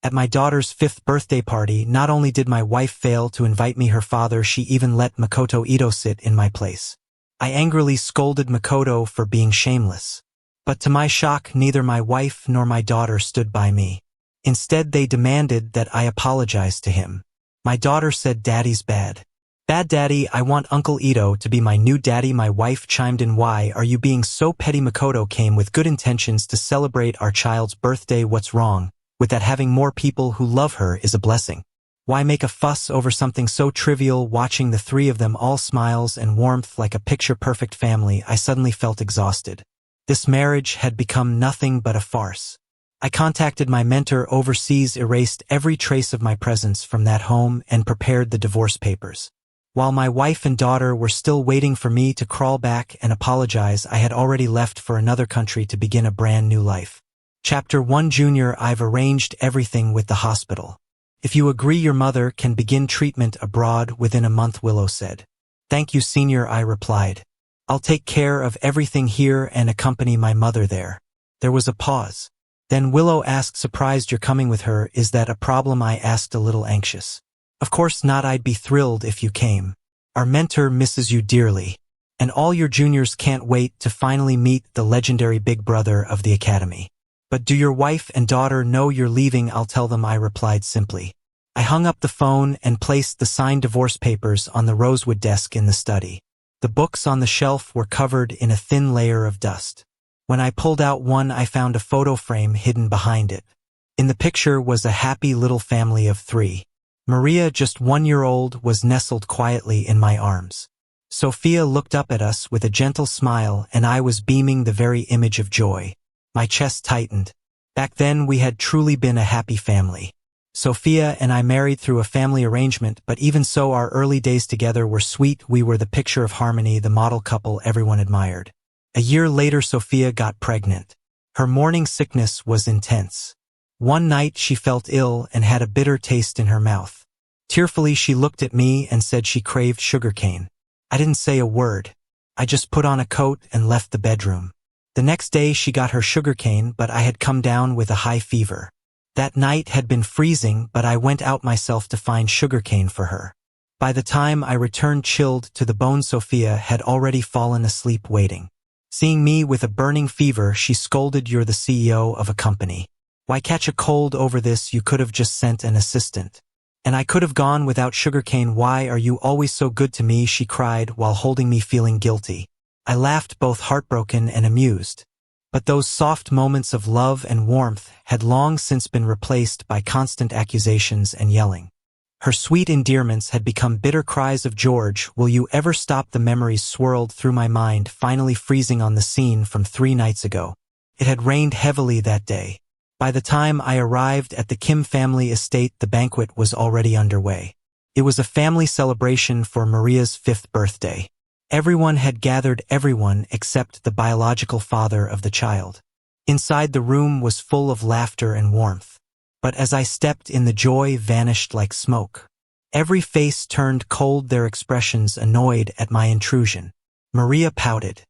At my daughter's 5th birthday party, not only did my wife fail to invite me her father, she even let Makoto Ito sit in my place. I angrily scolded Makoto for being shameless. But to my shock, neither my wife nor my daughter stood by me. Instead, they demanded that I apologize to him. My daughter said, "Daddy's bad. Bad daddy, I want Uncle Ito to be my new daddy." My wife chimed in, "Why are you being so petty? Makoto came with good intentions to celebrate our child's birthday. What's wrong with that? Having more people who love her is a blessing. Why make a fuss over something so trivial?" Watching the three of them, all smiles and warmth like a picture-perfect family, I suddenly felt exhausted. This marriage had become nothing but a farce. I contacted my mentor overseas, erased every trace of my presence from that home, and prepared the divorce papers. While my wife and daughter were still waiting for me to crawl back and apologize, I had already left for another country to begin a brand new life. Chapter 1 Junior, I've arranged everything with the hospital. If you agree, your mother can begin treatment abroad within a month, Willow said. Thank you, Senior, I replied. I'll take care of everything here and accompany my mother there. There was a pause. Then Willow asked, surprised, "You're coming with her? Is that a problem?" I asked, a little anxious. Of course not, I'd be thrilled if you came. Our mentor misses you dearly. And all your juniors can't wait to finally meet the legendary big brother of the academy. But do your wife and daughter know you're leaving? I'll tell them, I replied simply. I hung up the phone and placed the signed divorce papers on the rosewood desk in the study. The books on the shelf were covered in a thin layer of dust. When I pulled out one, I found a photo frame hidden behind it. In the picture was a happy little family of 3. Maria, just 1-year-old, was nestled quietly in my arms. Sophia looked up at us with a gentle smile, and I was beaming the very image of joy. My chest tightened. Back then, we had truly been a happy family. Sophia and I married through a family arrangement, but even so, our early days together were sweet. We were the picture of harmony, the model couple everyone admired. A year later, Sophia got pregnant. Her morning sickness was intense. One night, she felt ill and had a bitter taste in her mouth. Tearfully, she looked at me and said she craved sugarcane. I didn't say a word. I just put on a coat and left the bedroom. The next day, she got her sugarcane, but I had come down with a high fever. That night had been freezing, but I went out myself to find sugarcane for her. By the time I returned, chilled to the bone, Sophia had already fallen asleep waiting. Seeing me with a burning fever, she scolded, "You're the CEO of a company. Why catch a cold over this? You could have just sent an assistant. And I could have gone without sugarcane. Why are you always so good to me?" she cried while holding me, feeling guilty. I laughed, both heartbroken and amused. But those soft moments of love and warmth had long since been replaced by constant accusations and yelling. Her sweet endearments had become bitter cries of, "George, will you ever stop?" The memories swirled through my mind, finally freezing on the scene from 3 nights ago. It had rained heavily that day. By the time I arrived at the Kim family estate, the banquet was already underway. It was a family celebration for Maria's 5th birthday. Everyone had gathered, everyone except the biological father of the child. Inside, the room was full of laughter and warmth. But as I stepped in, the joy vanished like smoke. Every face turned cold, their expressions annoyed at my intrusion. Maria pouted.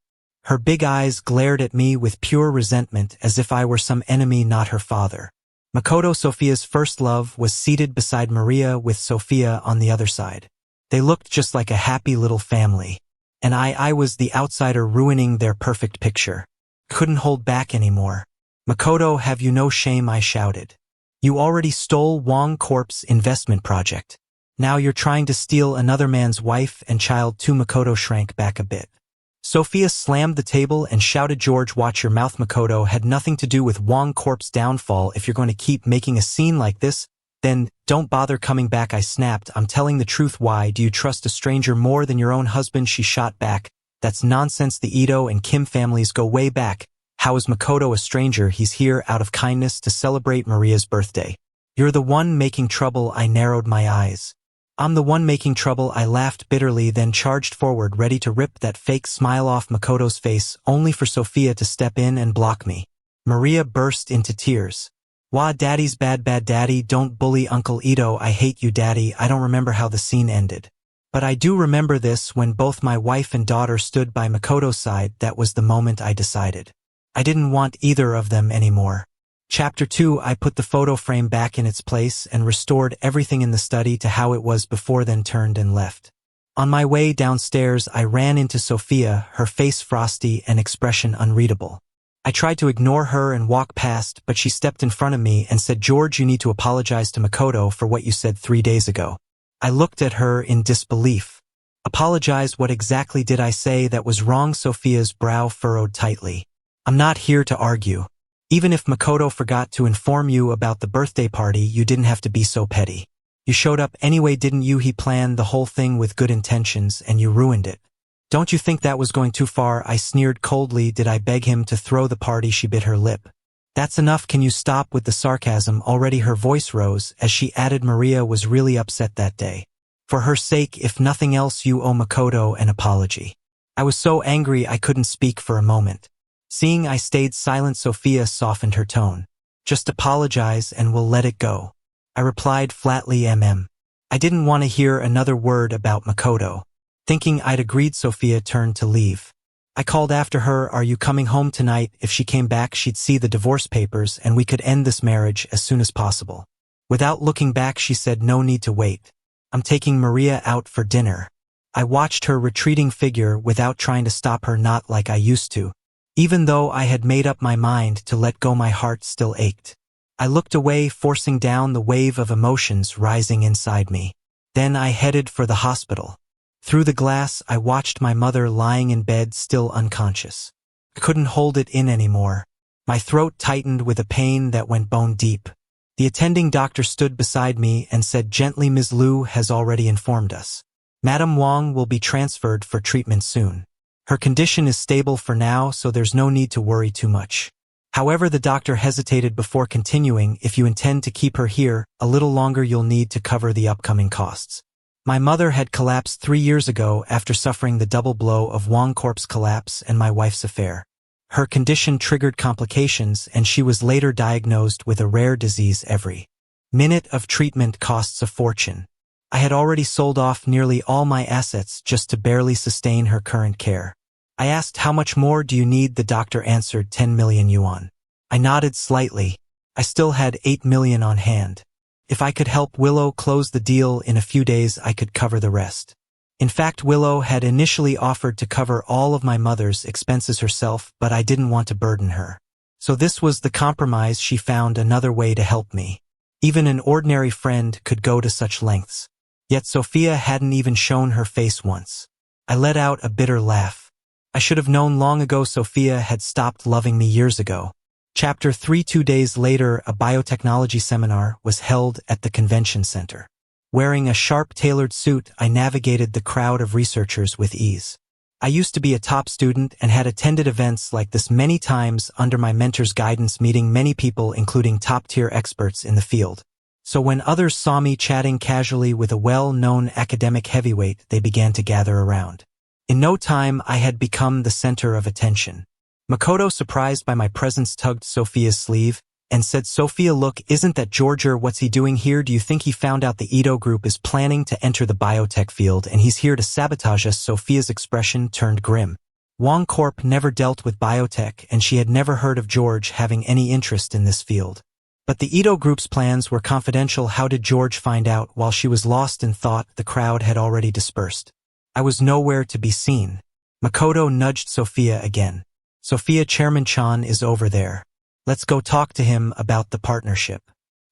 Her big eyes glared at me with pure resentment, as if I were some enemy, not her father. Makoto, Sophia's first love, was seated beside Maria with Sophia on the other side. They looked just like a happy little family. And I was the outsider, ruining their perfect picture. Couldn't hold back anymore. "Makoto, have you no shame?" I shouted. "You already stole Wong Corp's investment project. Now you're trying to steal another man's wife and child too." Makoto shrank back a bit. Sophia slammed the table and shouted, "George, watch your mouth. Makoto had nothing to do with Wong Corp's downfall. If you're going to keep making a scene like this, then don't bother coming back." I snapped. "I'm telling the truth. Why do you trust a stranger more than your own husband?" She shot back. "That's nonsense. The Ito and Kim families go way back. How is Makoto a stranger? He's here out of kindness to celebrate Maria's birthday. You're the one making trouble." I narrowed my eyes. "I'm the one making trouble." I laughed bitterly, then charged forward, ready to rip that fake smile off Makoto's face, only for Sophia to step in and block me. Maria burst into tears. "Wah, Daddy's bad. Daddy, don't bully Uncle Ito. I hate you, Daddy." I don't remember how the scene ended. But I do remember this: when both my wife and daughter stood by Makoto's side, that was the moment I decided. I didn't want either of them anymore. Chapter 2. I put the photo frame back in its place and restored everything in the study to how it was before, then turned and left. On my way downstairs, I ran into Sophia, her face frosty and expression unreadable. I tried to ignore her and walk past, but she stepped in front of me and said, "George, you need to apologize to Makoto for what you said 3 days ago." I looked at her in disbelief. "Apologize? What exactly did I say that was wrong?" Sophia's brow furrowed tightly. "I'm not here to argue. Even if Makoto forgot to inform you about the birthday party, you didn't have to be so petty. You showed up anyway, didn't you? He planned the whole thing with good intentions, and you ruined it. Don't you think that was going too far?" I sneered coldly. Did I beg him to throw the party? She bit her lip. "That's enough. Can you stop with the sarcasm already?" Her voice rose as she added, "Maria was really upset that day. For her sake, if nothing else, you owe Makoto an apology." I was so angry I couldn't speak for a moment. Seeing I stayed silent, Sophia softened her tone. "Just apologize and we'll let it go." I replied flatly, I didn't want to hear another word about Makoto. Thinking I'd agreed, Sophia turned to leave. I called after her, "Are you coming home tonight?" If she came back, she'd see the divorce papers and we could end this marriage as soon as possible. Without looking back, she said, "No need to wait. I'm taking Maria out for dinner." I watched her retreating figure without trying to stop her, not like I used to. Even though I had made up my mind to let go, my heart still ached. I looked away, forcing down the wave of emotions rising inside me. Then I headed for the hospital. Through the glass, I watched my mother lying in bed, still unconscious. I couldn't hold it in anymore. My throat tightened with a pain that went bone deep. The attending doctor stood beside me and said gently, "Ms. Liu has already informed us. Madam Wang will be transferred for treatment soon. Her condition is stable for now, so there's no need to worry too much." However, the doctor hesitated before continuing, "If you intend to keep her here a little longer, you'll need to cover the upcoming costs." My mother had collapsed 3 years ago after suffering the double blow of Wang Corp's collapse and my wife's affair. Her condition triggered complications, and she was later diagnosed with a rare disease. Every minute of treatment costs a fortune. I had already sold off nearly all my assets just to barely sustain her current care. I asked, "How much more do you need?" The doctor answered, 10 million yuan. I nodded slightly. I still had 8 million on hand. If I could help Willow close the deal in a few days, I could cover the rest. In fact, Willow had initially offered to cover all of my mother's expenses herself, but I didn't want to burden her. So this was the compromise. She found another way to help me. Even an ordinary friend could go to such lengths. Yet Sophia hadn't even shown her face once. I let out a bitter laugh. I should have known long ago Sophia had stopped loving me years ago. Chapter 3. 2 days later, a biotechnology seminar was held at the convention center. Wearing a sharp tailored suit, I navigated the crowd of researchers with ease. I used to be a top student and had attended events like this many times under my mentor's guidance, meeting many people including top-tier experts in the field. So when others saw me chatting casually with a well-known academic heavyweight, they began to gather around. In no time, I had become the center of attention. Makoto, surprised by my presence, tugged Sophia's sleeve and said, "Sophia, look, isn't that Georger? What's he doing here? Do you think he found out the Ito group is planning to enter the biotech field and he's here to sabotage us?" Sophia's expression turned grim. Wang Corp never dealt with biotech, and she had never heard of George having any interest in this field. But the Ito group's plans were confidential. How did George find out? While she was lost in thought, the crowd had already dispersed. I was nowhere to be seen. Makoto nudged Sophia again. "Sophia, Chairman Chan is over there. Let's go talk to him about the partnership."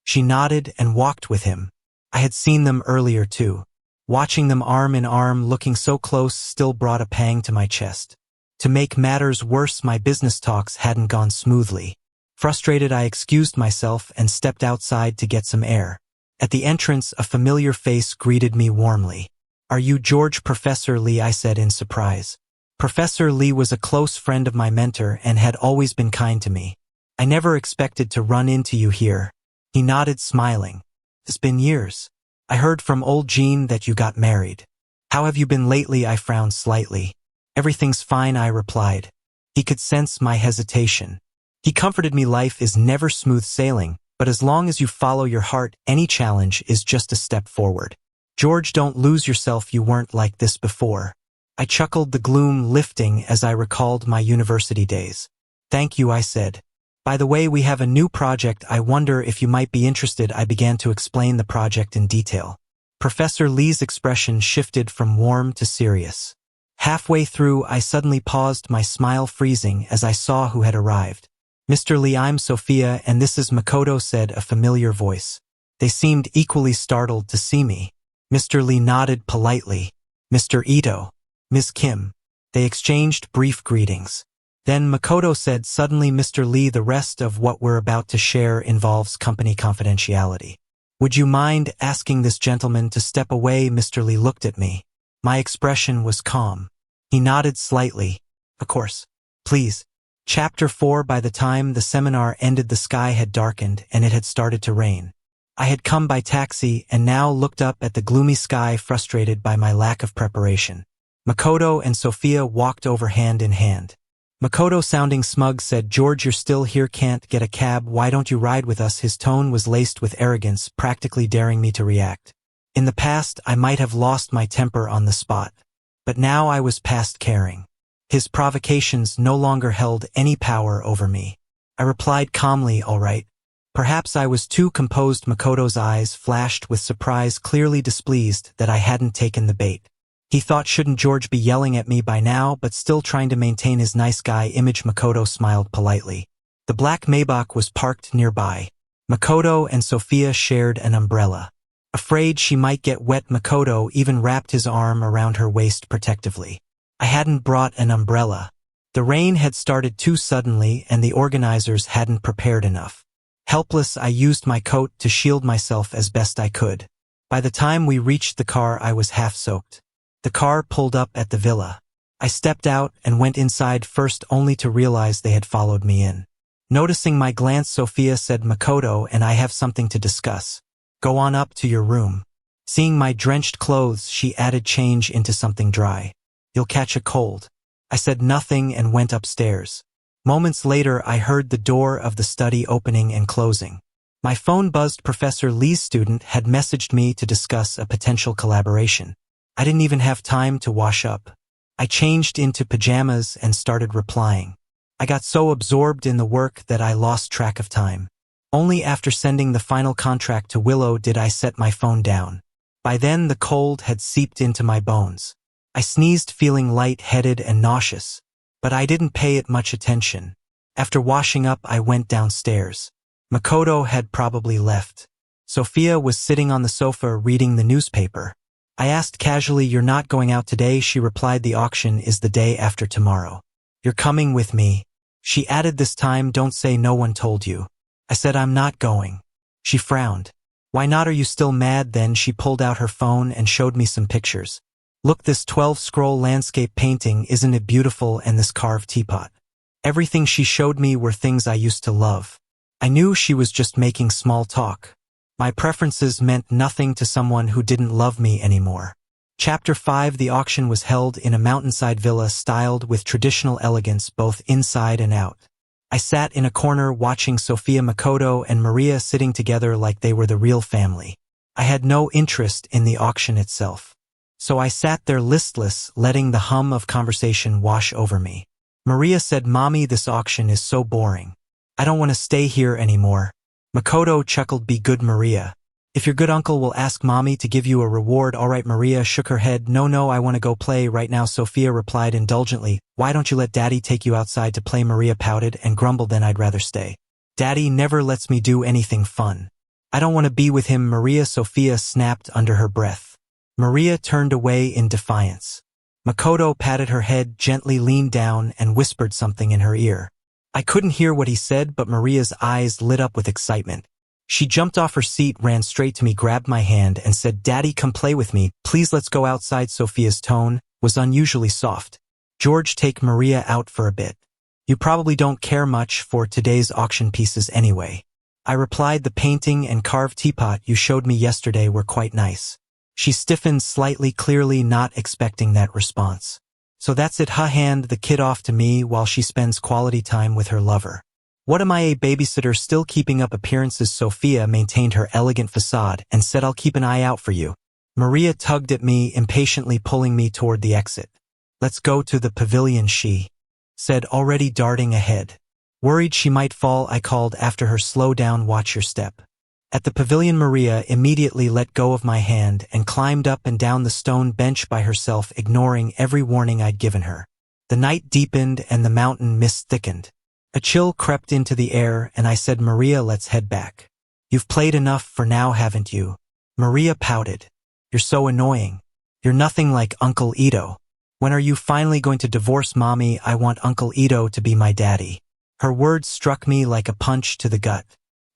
She nodded and walked with him. I had seen them earlier too. Watching them arm in arm, looking so close, still brought a pang to my chest. To make matters worse, my business talks hadn't gone smoothly. Frustrated, I excused myself and stepped outside to get some air. At the entrance, a familiar face greeted me warmly. "Are you George?" "Professor Lee," I said in surprise. Professor Lee was a close friend of my mentor and had always been kind to me. "I never expected to run into you here." He nodded, smiling. "It's been years. I heard from old Jean that you got married. How have you been lately?" I frowned slightly. "Everything's fine," I replied. He could sense my hesitation. He comforted me. "Life is never smooth sailing, but as long as you follow your heart, any challenge is just a step forward. George, don't lose yourself. You weren't like this before." I chuckled, the gloom lifting as I recalled my university days. "Thank you," I said. By the way, we have a new project. I wonder if you might be interested. I began to explain the project in detail. Professor Lee's expression shifted from warm to serious. Halfway through, I suddenly paused, my smile freezing as I saw who had arrived. Mr. Lee, I'm Sophia, and this is Makoto, said a familiar voice. They seemed equally startled to see me. Mr. Lee nodded politely. Mr. Ito. Ms. Kim. They exchanged brief greetings. Then Makoto said suddenly, Mr. Lee, the rest of what we're about to share involves company confidentiality. Would you mind asking this gentleman to step away? Mr. Lee looked at me. My expression was calm. He nodded slightly. Of course. Please. Chapter 4. By the time the seminar ended, the sky had darkened and it had started to rain. I had come by taxi and now looked up at the gloomy sky, frustrated by my lack of preparation. Makoto and Sophia walked over hand in hand. Makoto, sounding smug, said, George, you're still here, can't get a cab, why don't you ride with us? His tone was laced with arrogance, practically daring me to react. In the past, I might have lost my temper on the spot, but now I was past caring. His provocations no longer held any power over me. I replied calmly, all right. Perhaps I was too composed. Makoto's eyes flashed with surprise, clearly displeased that I hadn't taken the bait. He thought, shouldn't George be yelling at me by now, but still trying to maintain his nice guy image. Makoto smiled politely. The black Maybach was parked nearby. Makoto and Sophia shared an umbrella. Afraid she might get wet, Makoto even wrapped his arm around her waist protectively. I hadn't brought an umbrella. The rain had started too suddenly and the organizers hadn't prepared enough. Helpless, I used my coat to shield myself as best I could. By the time we reached the car, I was half soaked. The car pulled up at the villa. I stepped out and went inside first, only to realize they had followed me in. Noticing my glance, Sophia said, Makoto and I have something to discuss. Go on up to your room. Seeing my drenched clothes, she added, change into something dry. You'll catch a cold. I said nothing and went upstairs. Moments later, I heard the door of the study opening and closing. My phone buzzed. Professor Lee's student had messaged me to discuss a potential collaboration. I didn't even have time to wash up. I changed into pajamas and started replying. I got so absorbed in the work that I lost track of time. Only after sending the final contract to Willow did I set my phone down. By then, the cold had seeped into my bones. I sneezed, feeling light-headed and nauseous, but I didn't pay it much attention. After washing up, I went downstairs. Makoto had probably left. Sophia was sitting on the sofa reading the newspaper. I asked casually, you're not going out today? She replied, the auction is the day after tomorrow. You're coming with me. She added, this time don't say no one told you. I said, I'm not going. She frowned. Why not? Are you still mad? Then she pulled out her phone and showed me some pictures. Look, this 12-scroll landscape painting, isn't it beautiful? And this carved teapot. Everything she showed me were things I used to love. I knew she was just making small talk. My preferences meant nothing to someone who didn't love me anymore. Chapter 5. The auction was held in a mountainside villa styled with traditional elegance both inside and out. I sat in a corner watching Sophia, Makoto, and Maria sitting together like they were the real family. I had no interest in the auction itself. So I sat there listless, letting the hum of conversation wash over me. Maria said, Mommy, this auction is so boring. I don't want to stay here anymore. Makoto chuckled, be good, Maria. If your good uncle will ask Mommy to give you a reward. All right. Maria shook her head. No, I want to go play right now. Sophia replied indulgently, why don't you let Daddy take you outside to play? Maria pouted and grumbled, then I'd rather stay. Daddy never lets me do anything fun. I don't want to be with him, Maria. Sophia snapped under her breath. Maria turned away in defiance. Makoto patted her head, gently leaned down, and whispered something in her ear. I couldn't hear what he said, but Maria's eyes lit up with excitement. She jumped off her seat, ran straight to me, grabbed my hand, and said, Daddy, come play with me. Please, let's go outside. Sophia's tone was unusually soft. George, take Maria out for a bit. You probably don't care much for today's auction pieces anyway. I replied, the painting and carved teapot you showed me yesterday were quite nice. She stiffened slightly, clearly not expecting that response. So that's it, hand the kid off to me while she spends quality time with her lover. What am I, a babysitter? Still keeping up appearances? Sophia maintained her elegant facade and said, I'll keep an eye out for you. Maria tugged at me, impatiently pulling me toward the exit. Let's go to the pavilion, she said, already darting ahead. Worried she might fall, I called after her, "Slow down, watch your step." At the pavilion, Maria immediately let go of my hand and climbed up and down the stone bench by herself, ignoring every warning I'd given her. The night deepened and the mountain mist thickened. A chill crept into the air and I said, "Maria, let's head back. You've played enough for now, haven't you?" Maria pouted. "You're so annoying. You're nothing like Uncle Ito. When are you finally going to divorce Mommy? I want Uncle Ito to be my daddy." Her words struck me like a punch to the gut.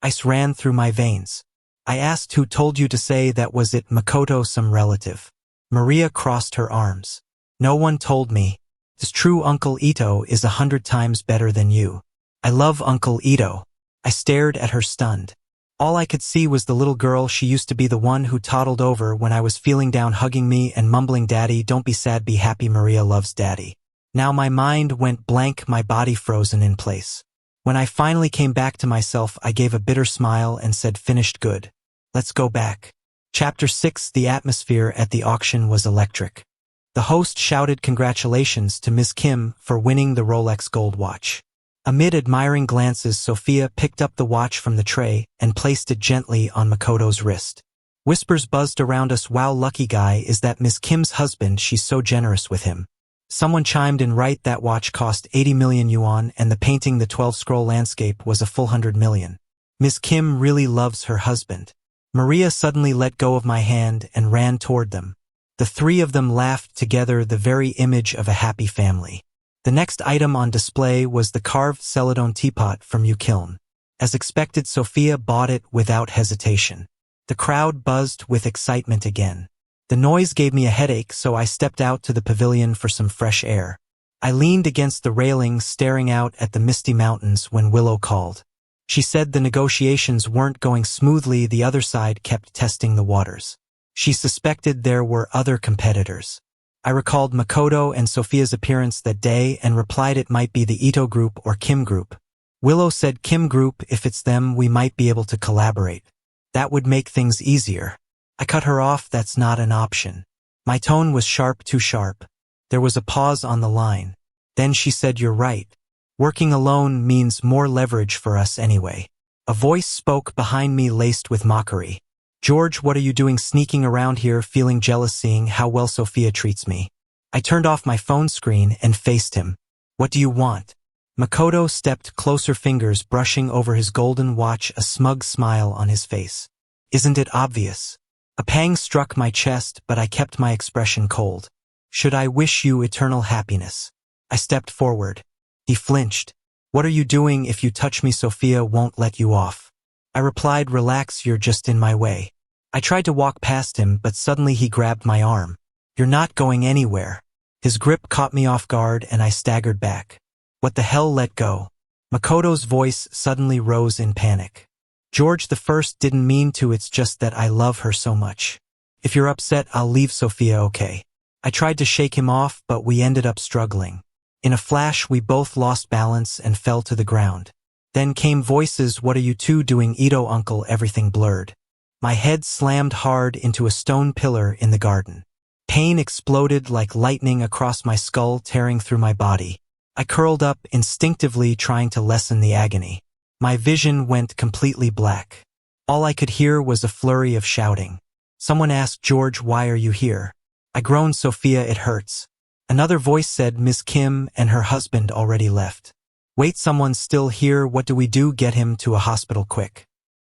Ice ran through my veins. I asked, "Who told you to say that? Was it Makoto, some relative?" Maria crossed her arms. "No one told me. It's true, Uncle Ito is 100 times better than you." "I love Uncle Ito." I stared at her stunned. All I could see was the little girl she used to be, the one who toddled over when I was feeling down, hugging me and mumbling, "Daddy, don't be sad, be happy. Maria loves Daddy." Now my mind went blank, my body frozen in place. When I finally came back to myself, I gave a bitter smile and said, "Finished, good. Let's go back." Chapter 6. The atmosphere at the auction was electric. The host shouted congratulations to Ms. Kim for winning the Rolex gold watch. Amid admiring glances, Sophia picked up the watch from the tray and placed it gently on Makoto's wrist. Whispers buzzed around us. "Wow, lucky guy, is that Ms. Kim's husband? She's so generous with him." Someone chimed in, "Right, that watch cost 80 million yuan and the painting, the 12-scroll landscape, was a full 100 million. Ms. Kim really loves her husband." Maria suddenly let go of my hand and ran toward them. The three of them laughed together, the very image of a happy family. The next item on display was the carved celadon teapot from Ukiln. As expected, Sophia bought it without hesitation. The crowd buzzed with excitement again. The noise gave me a headache, so I stepped out to the pavilion for some fresh air. I leaned against the railing, staring out at the misty mountains when Willow called. She said the negotiations weren't going smoothly. The other side kept testing the waters. She suspected there were other competitors. I recalled Makoto and Sophia's appearance that day and replied it might be the Ito group or Kim group. Willow said, "Kim group, if it's them, we might be able to collaborate. That would make things easier." I cut her off. "That's not an option." My tone was sharp, too sharp. There was a pause on the line. Then she said, "You're right. Working alone means more leverage for us anyway." A voice spoke behind me, laced with mockery. "George, what are you doing sneaking around here, feeling jealous seeing how well Sophia treats me?" I turned off my phone screen and faced him. "What do you want?" Makoto stepped closer, fingers brushing over his golden watch, a smug smile on his face. "Isn't it obvious?" A pang struck my chest, but I kept my expression cold. "Should I wish you eternal happiness?" I stepped forward. He flinched. "What are you doing? If you touch me, Sophia won't let you off." I replied, "Relax, you're just in my way." I tried to walk past him, but suddenly he grabbed my arm. "You're not going anywhere." His grip caught me off guard and I staggered back. "What the hell? Let go." Makoto's voice suddenly rose in panic. "George the First didn't mean to, it's just that I love her so much. If you're upset, I'll leave Sophia, okay?" I tried to shake him off, but we ended up struggling. In a flash, we both lost balance and fell to the ground. Then came voices, "What are you two doing, Ito uncle?" Everything blurred. My head slammed hard into a stone pillar in the garden. Pain exploded like lightning across my skull, tearing through my body. I curled up, instinctively trying to lessen the agony. My vision went completely black. All I could hear was a flurry of shouting. Someone asked, "George, why are you here?" I groaned, "Sophia, it hurts." Another voice said, "Miss Kim and her husband already left." "Wait, someone's still here. What do we do? Get him to a hospital quick."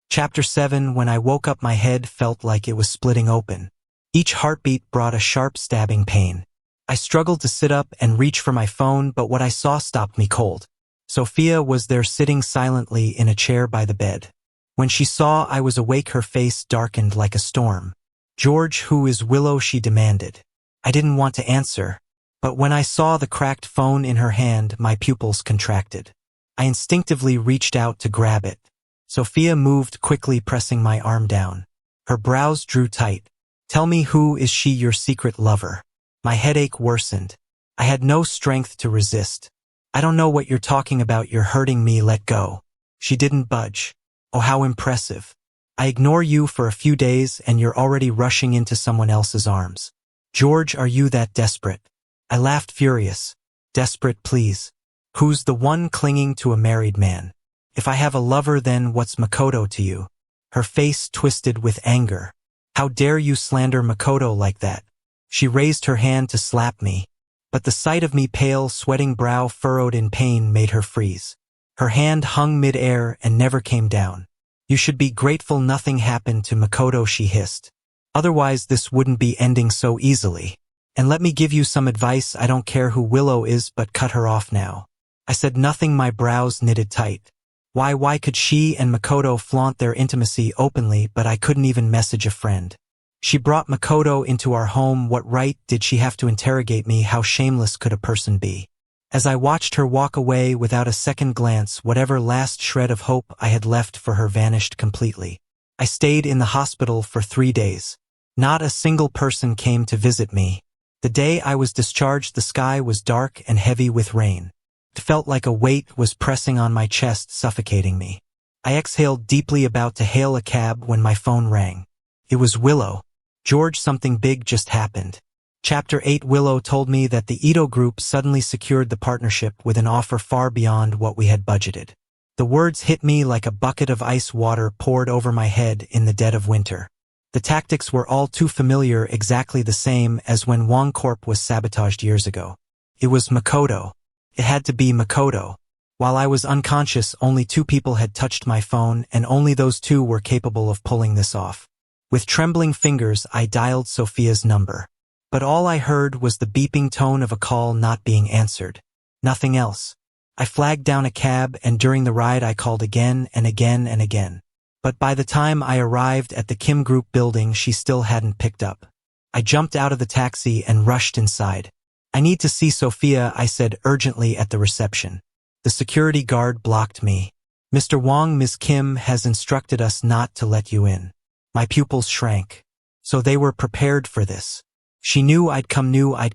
Chapter 7. When I woke up, my head felt like it was splitting open. Each heartbeat brought a sharp stabbing pain. I struggled to sit up and reach for my phone, but what I saw stopped me cold. Sophia was there, sitting silently in a chair by the bed. When she saw I was awake, her face darkened like a storm. "George, who is Willow?" she demanded. I didn't want to answer, but when I saw the cracked phone in her hand, my pupils contracted. I instinctively reached out to grab it. Sophia moved quickly, pressing my arm down. Her brows drew tight. "Tell me, who is she, your secret lover?" My headache worsened. I had no strength to resist. "I don't know what you're talking about. You're hurting me. Let go." She didn't budge. "Oh, how impressive. I ignore you for a few days and you're already rushing into someone else's arms. George, are you that desperate?" I laughed, furious. "Desperate, please. Who's the one clinging to a married man? If I have a lover, then what's Makoto to you? Her face twisted with anger. How dare you slander Makoto like that? She raised her hand to slap me, but the sight of me pale, sweating brow furrowed in pain made her freeze. Her hand hung mid-air and never came down. You should be grateful nothing happened to Makoto, she hissed. Otherwise this wouldn't be ending so easily. And let me give you some advice, I don't care who Willow is, but cut her off now. I said nothing, my brows knitted tight. Why could she and Makoto flaunt their intimacy openly, but I couldn't even message a friend? She brought Makoto into our home, what right did she have to interrogate me? How shameless could a person be? As I watched her walk away without a second glance, whatever last shred of hope I had left for her vanished completely. I stayed in the hospital for 3 days. Not a single person came to visit me. The day I was discharged, the sky was dark and heavy with rain. It felt like a weight was pressing on my chest, suffocating me. I exhaled deeply, about to hail a cab when my phone rang. It was Willow. George, something big just happened. Chapter 8. Willow told me that the Ito Group suddenly secured the partnership with an offer far beyond what we had budgeted. The words hit me like a bucket of ice water poured over my head in the dead of winter. The tactics were all too familiar, exactly the same as when Wong Corp was sabotaged years ago. It was Makoto. It had to be Makoto. While I was unconscious, only 2 people had touched my phone, and only those 2 were capable of pulling this off. With trembling fingers, I dialed Sophia's number. But all I heard was the beeping tone of a call not being answered. Nothing else. I flagged down a cab, and during the ride I called again and again and again. But by the time I arrived at the Kim Group building, she still hadn't picked up. I jumped out of the taxi and rushed inside. I need to see Sophia, I said urgently at the reception. The security guard blocked me. Mr. Wong, Ms. Kim has instructed us not to let you in. My pupils shrank. So they were prepared for this. She knew I'd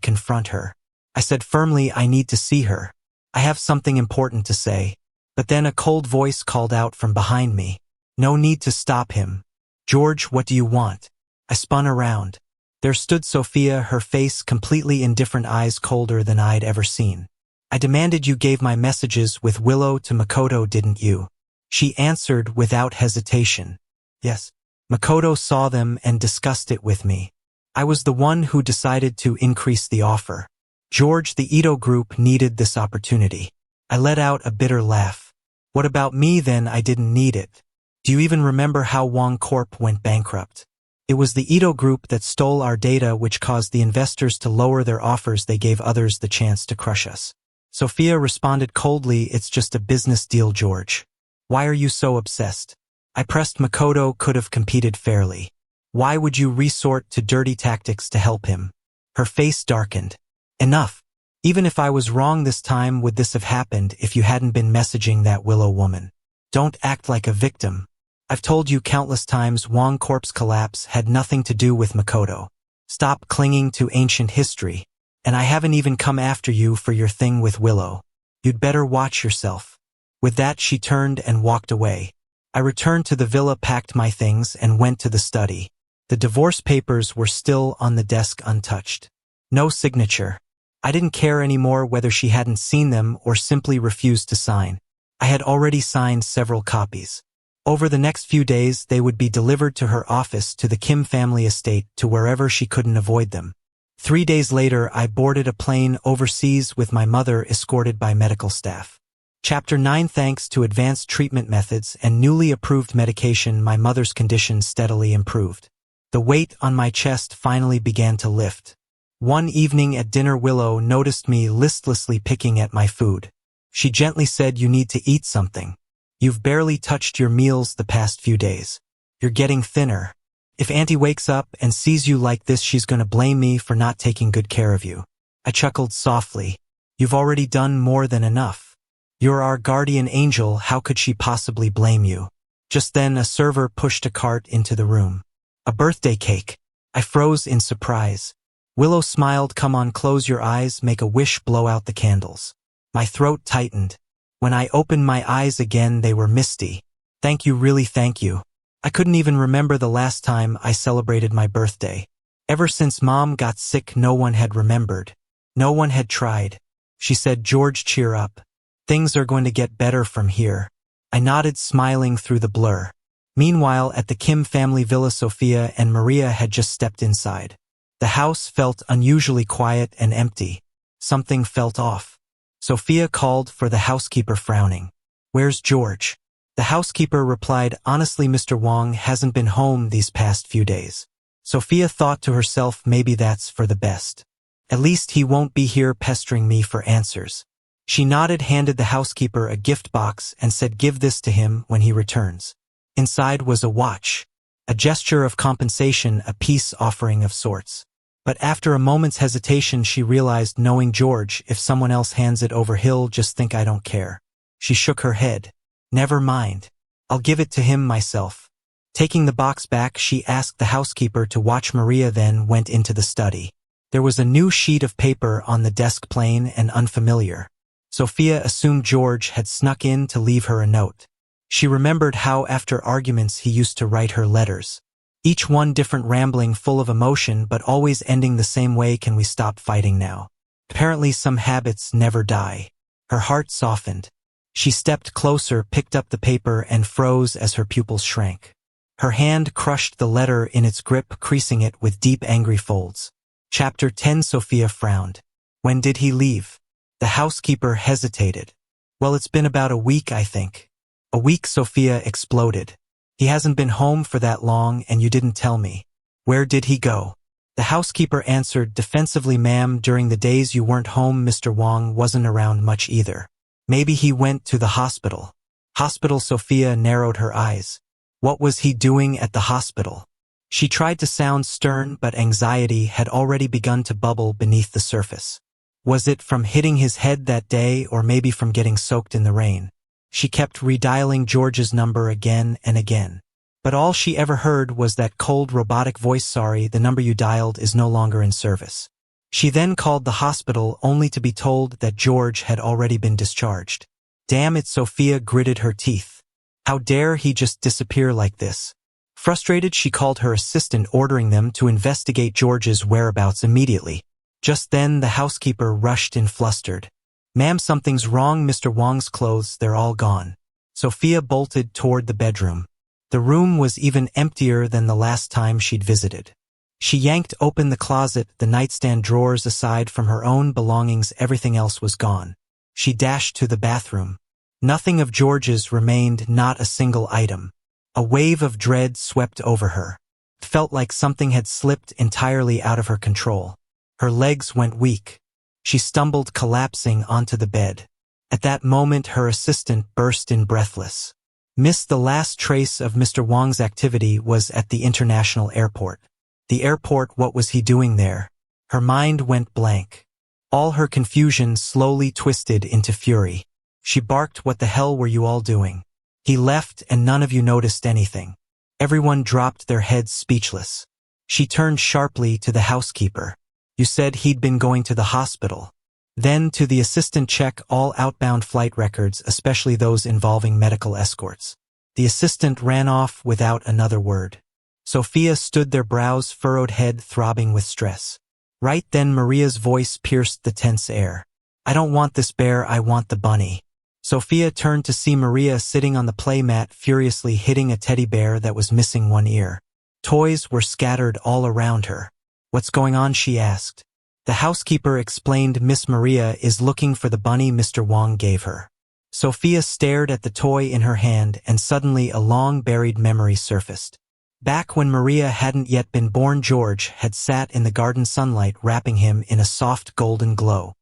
confront her. I said firmly, I need to see her. I have something important to say. But then a cold voice called out from behind me. No need to stop him. George, what do you want? I spun around. There stood Sophia, her face completely indifferent, eyes colder than I'd ever seen. I demanded, you gave my messages with Willow to Makoto, didn't you? She answered without hesitation. Yes. Makoto saw them and discussed it with me. I was the one who decided to increase the offer. George, the Ito Group needed this opportunity. I let out a bitter laugh. What about me then? I didn't need it. Do you even remember how Wong Corp went bankrupt? It was the Ito Group that stole our data, which caused the investors to lower their offers. They gave others the chance to crush us. Sophia responded coldly, it's just a business deal, George. Why are you so obsessed? I pressed. Makoto could have competed fairly. Why would you resort to dirty tactics to help him? Her face darkened. Enough. Even if I was wrong this time, would this have happened if you hadn't been messaging that Willow woman? Don't act like a victim. I've told you countless times Wong Corp's collapse had nothing to do with Makoto. Stop clinging to ancient history. And I haven't even come after you for your thing with Willow. You'd better watch yourself. With that, she turned and walked away. I returned to the villa, packed my things, and went to the study. The divorce papers were still on the desk untouched. No signature. I didn't care anymore whether she hadn't seen them or simply refused to sign. I had already signed several copies. Over the next few days, they would be delivered to her office, to the Kim family estate, to wherever she couldn't avoid them. 3 days later, I boarded a plane overseas with my mother, escorted by medical staff. Chapter 9. Thanks to advanced treatment methods and newly approved medication, my mother's condition steadily improved. The weight on my chest finally began to lift. One evening at dinner, Willow noticed me listlessly picking at my food. She gently said, you need to eat something. You've barely touched your meals the past few days. You're getting thinner. If Auntie wakes up and sees you like this, she's gonna blame me for not taking good care of you. I chuckled softly. You've already done more than enough. You're our guardian angel, how could she possibly blame you? Just then a server pushed a cart into the room. A birthday cake. I froze in surprise. Willow smiled, come on, close your eyes, make a wish, blow out the candles. My throat tightened. When I opened my eyes again, they were misty. Thank you, really thank you. I couldn't even remember the last time I celebrated my birthday. Ever since Mom got sick, no one had remembered. No one had tried. She said, George, cheer up. Things are going to get better from here. I nodded, smiling through the blur. Meanwhile, at the Kim family villa, Sophia and Maria had just stepped inside. The house felt unusually quiet and empty. Something felt off. Sophia called for the housekeeper, frowning. "Where's George?" The housekeeper replied, "Honestly, Mr. Wong hasn't been home these past few days." Sophia thought to herself, maybe that's for the best. At least he won't be here pestering me for answers. She nodded, handed the housekeeper a gift box, and said, "Give this to him when he returns." Inside was a watch. A gesture of compensation, a peace offering of sorts. But after a moment's hesitation, she realized, knowing George, if someone else hands it over, he'll just think I don't care. She shook her head. "Never mind. I'll give it to him myself." Taking the box back, she asked the housekeeper to watch Maria, then went into the study. There was a new sheet of paper on the desk, plain and unfamiliar. Sophia assumed George had snuck in to leave her a note. She remembered how after arguments he used to write her letters. Each one different, rambling, full of emotion, but always ending the same way: "Can we stop fighting now?" Apparently some habits never die. Her heart softened. She stepped closer, picked up the paper, and froze as her pupils shrank. Her hand crushed the letter in its grip, creasing it with deep, angry folds. Chapter 10. Sophia frowned. "When did he leave?" The housekeeper hesitated. "Well, it's been about a week, I think." "A week?" Sophia exploded. "He hasn't been home for that long, and you didn't tell me. Where did he go?" The housekeeper answered defensively, "Ma'am, during the days you weren't home, Mr. Wong wasn't around much either. Maybe he went to the hospital." "Hospital?" Sophia narrowed her eyes. What was he doing at the hospital? She tried to sound stern, but anxiety had already begun to bubble beneath the surface. Was it from hitting his head that day, or maybe from getting soaked in the rain? She kept redialing George's number again and again. But all she ever heard was that cold, robotic voice, "Sorry, the number you dialed is no longer in service." She then called the hospital, only to be told that George had already been discharged. Damn it, Sophia gritted her teeth. How dare he just disappear like this? Frustrated, she called her assistant, ordering them to investigate George's whereabouts immediately. Just then, the housekeeper rushed in, flustered. "Ma'am, something's wrong. Mr. Wong's clothes, they're all gone." Sophia bolted toward the bedroom. The room was even emptier than the last time she'd visited. She yanked open the closet, the nightstand drawers aside from her own belongings, everything else was gone. She dashed to the bathroom. Nothing of George's remained, not a single item. A wave of dread swept over her. It felt like something had slipped entirely out of her control. Her legs went weak. She stumbled, collapsing onto the bed. At that moment, her assistant burst in, breathless. "Miss, the last trace of Mr. Wong's activity was at the international airport." The airport? What was he doing there? Her mind went blank. All her confusion slowly twisted into fury. She barked, "What the hell were you all doing? He left and none of you noticed anything." Everyone dropped their heads, speechless. She turned sharply to the housekeeper. "You said he'd been going to the hospital." Then to the assistant, "Check all outbound flight records, especially those involving medical escorts." The assistant ran off without another word. Sophia stood there, brows furrowed, head throbbing with stress. Right then, Maria's voice pierced the tense air. "I don't want this bear, I want the bunny." Sophia turned to see Maria sitting on the playmat, furiously hitting a teddy bear that was missing one ear. Toys were scattered all around her. "What's going on?" she asked. The housekeeper explained, "Miss Maria is looking for the bunny Mr. Wong gave her." Sophia stared at the toy in her hand, and suddenly a long-buried memory surfaced. Back when Maria hadn't yet been born, George had sat in the garden sunlight, wrapping him in a soft golden glow.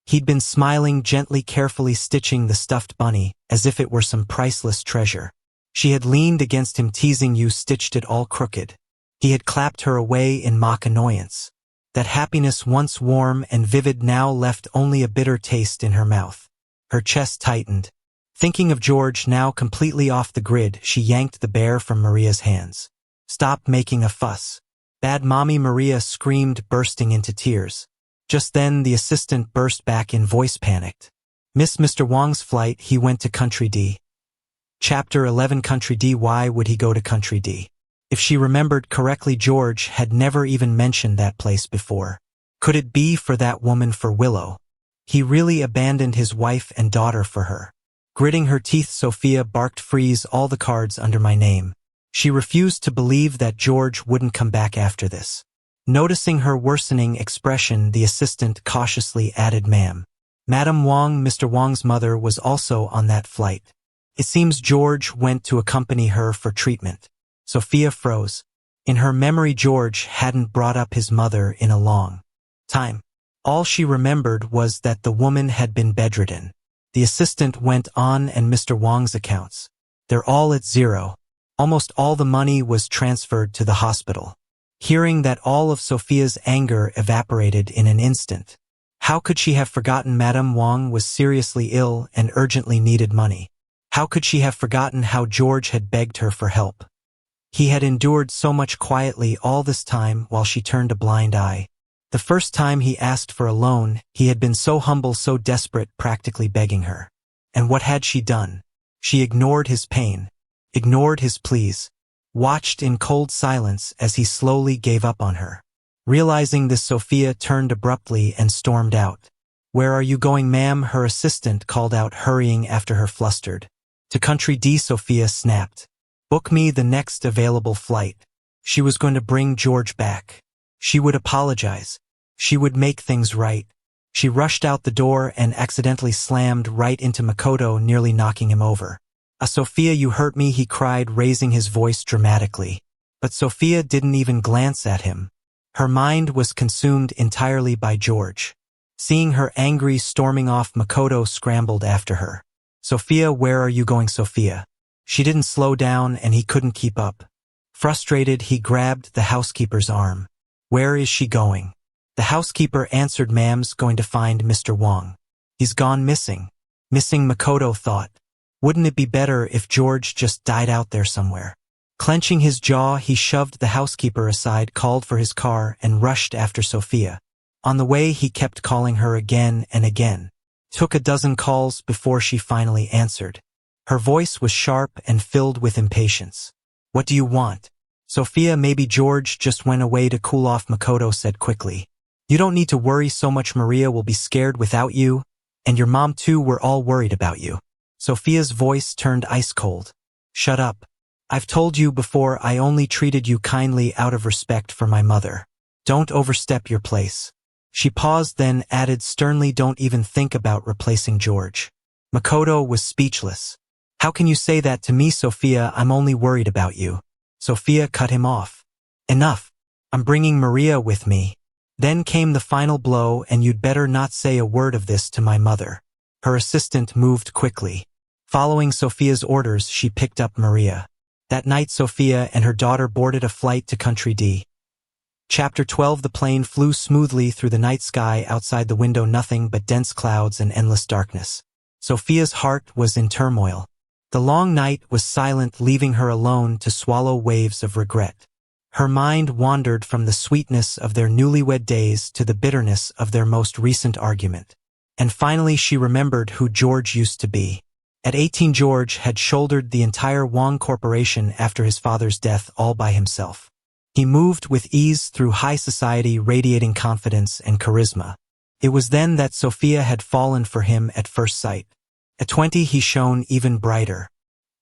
He'd been smiling gently, carefully stitching the stuffed bunny, as if it were some priceless treasure. She had leaned against him, teasing, "You stitched it all crooked." He had clapped her away in mock annoyance. That happiness, once warm and vivid, now left only a bitter taste in her mouth. Her chest tightened. Thinking of George, now completely off the grid, she yanked the bear from Maria's hands. "Stop making a fuss." "Bad mommy," Maria screamed, bursting into tears. Just then, the assistant burst back in, voice panicked. "Miss, Mr. Wong's flight, he went to Country D." Chapter 11. Country D. Why would he go to Country D? If she remembered correctly, George had never even mentioned that place before. Could it be for that woman, for Willow? He really abandoned his wife and daughter for her. Gritting her teeth, Sophia barked, "Freeze all the cards under my name." She refused to believe that George wouldn't come back after this. Noticing her worsening expression, the assistant cautiously added, "Ma'am. Madam Wang, Mr. Wang's mother, was also on that flight. It seems George went to accompany her for treatment." Sophia froze. In her memory, George hadn't brought up his mother in a long time. All she remembered was that the woman had been bedridden. The assistant went on, "And Mr. Wang's accounts. They're all at zero. Almost all the money was transferred to the hospital." Hearing that, all of Sophia's anger evaporated in an instant. How could she have forgotten Madame Wang was seriously ill and urgently needed money? How could she have forgotten how George had begged her for help? He had endured so much quietly all this time while she turned a blind eye. The first time he asked for a loan, he had been so humble, so desperate, practically begging her. And what had she done? She ignored his pain, ignored his pleas, watched in cold silence as he slowly gave up on her. Realizing this, Sophia turned abruptly and stormed out. "Where are you going, ma'am?" her assistant called out, hurrying after her, flustered. "To Country D," Sophia snapped. "Book me the next available flight." She was going to bring George back. She would apologize. She would make things right. She rushed out the door and accidentally slammed right into Makoto, nearly knocking him over. "Sophia, you hurt me," he cried, raising his voice dramatically. But Sophia didn't even glance at him. Her mind was consumed entirely by George. Seeing her angry, storming off, Makoto scrambled after her. "Sophia, where are you going, Sophia?" She didn't slow down and he couldn't keep up. Frustrated, he grabbed the housekeeper's arm. "Where is she going?" The housekeeper answered, "Ma'am's going to find Mr. Wang. He's gone missing." Missing, Makoto thought. Wouldn't it be better if George just died out there somewhere? Clenching his jaw, he shoved the housekeeper aside, called for his car, and rushed after Sophia. On the way, he kept calling her again and again. Took a dozen calls before she finally answered. Her voice was sharp and filled with impatience. "What do you want?" "Sophia, maybe George just went away to cool off," Makoto said quickly. "You don't need to worry so much. Maria will be scared without you, and your mom too. We're all worried about you." Sophia's voice turned ice cold. "Shut up. I've told you before, I only treated you kindly out of respect for my mother. Don't overstep your place." She paused, then added sternly, "Don't even think about replacing George." Makoto was speechless. "How can you say that to me, Sophia? I'm only worried about you." Sophia cut him off. "Enough. I'm bringing Maria with me." Then came the final blow, "And you'd better not say a word of this to my mother." Her assistant moved quickly. Following Sophia's orders, she picked up Maria. That night, Sophia and her daughter boarded a flight to Country D. Chapter 12. The plane flew smoothly through the night sky. Outside the window, nothing but dense clouds and endless darkness. Sophia's heart was in turmoil. The long night was silent, leaving her alone to swallow waves of regret. Her mind wandered from the sweetness of their newlywed days to the bitterness of their most recent argument. And finally she remembered who George used to be. At 18, George had shouldered the entire Wang Corporation after his father's death all by himself. He moved with ease through high society, radiating confidence and charisma. It was then that Sophia had fallen for him at first sight. At 20, he shone even brighter.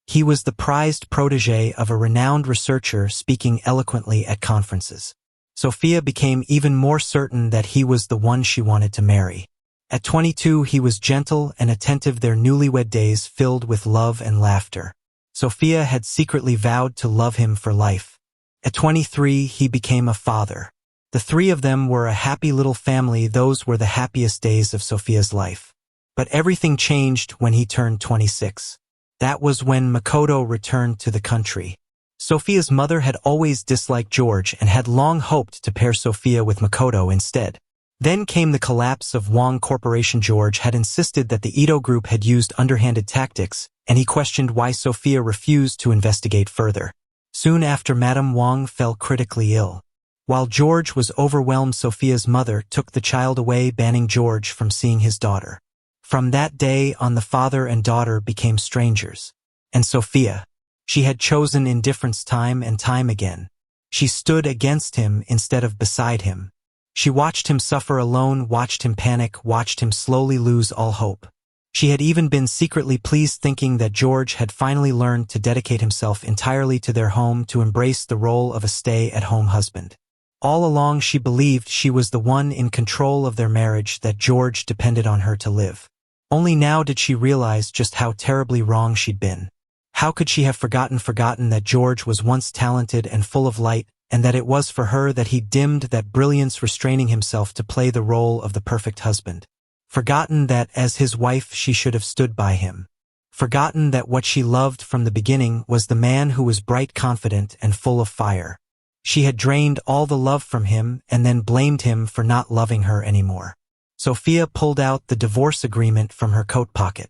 He was the prized protege of a renowned researcher, speaking eloquently at conferences. Sophia became even more certain that he was the one she wanted to marry. At 22, he was gentle and attentive, their newlywed days filled with love and laughter. Sophia had secretly vowed to love him for life. At 23, he became a father. The three of them were a happy little family. Those were the happiest days of Sophia's life. But everything changed when he turned 26. That was when Makoto returned to the country. Sophia's mother had always disliked George and had long hoped to pair Sophia with Makoto instead. Then came the collapse of Wang Corporation. George had insisted that the Ito group had used underhanded tactics, and he questioned why Sophia refused to investigate further. Soon after, Madame Wang fell critically ill. While George was overwhelmed, Sophia's mother took the child away, banning George from seeing his daughter. From that day on, the father and daughter became strangers. And Sophia, she had chosen indifference time and time again. She stood against him instead of beside him. She watched him suffer alone, watched him panic, watched him slowly lose all hope. She had even been secretly pleased thinking that George had finally learned to dedicate himself entirely to their home, to embrace the role of a stay-at-home husband. All along she believed she was the one in control of their marriage, that George depended on her to live. Only now did she realize just how terribly wrong she'd been. How could she have forgotten that George was once talented and full of light, and that it was for her that he dimmed that brilliance, restraining himself to play the role of the perfect husband. Forgotten that as his wife she should have stood by him. Forgotten that what she loved from the beginning was the man who was bright, confident, and full of fire. She had drained all the love from him and then blamed him for not loving her anymore. Sophia pulled out the divorce agreement from her coat pocket.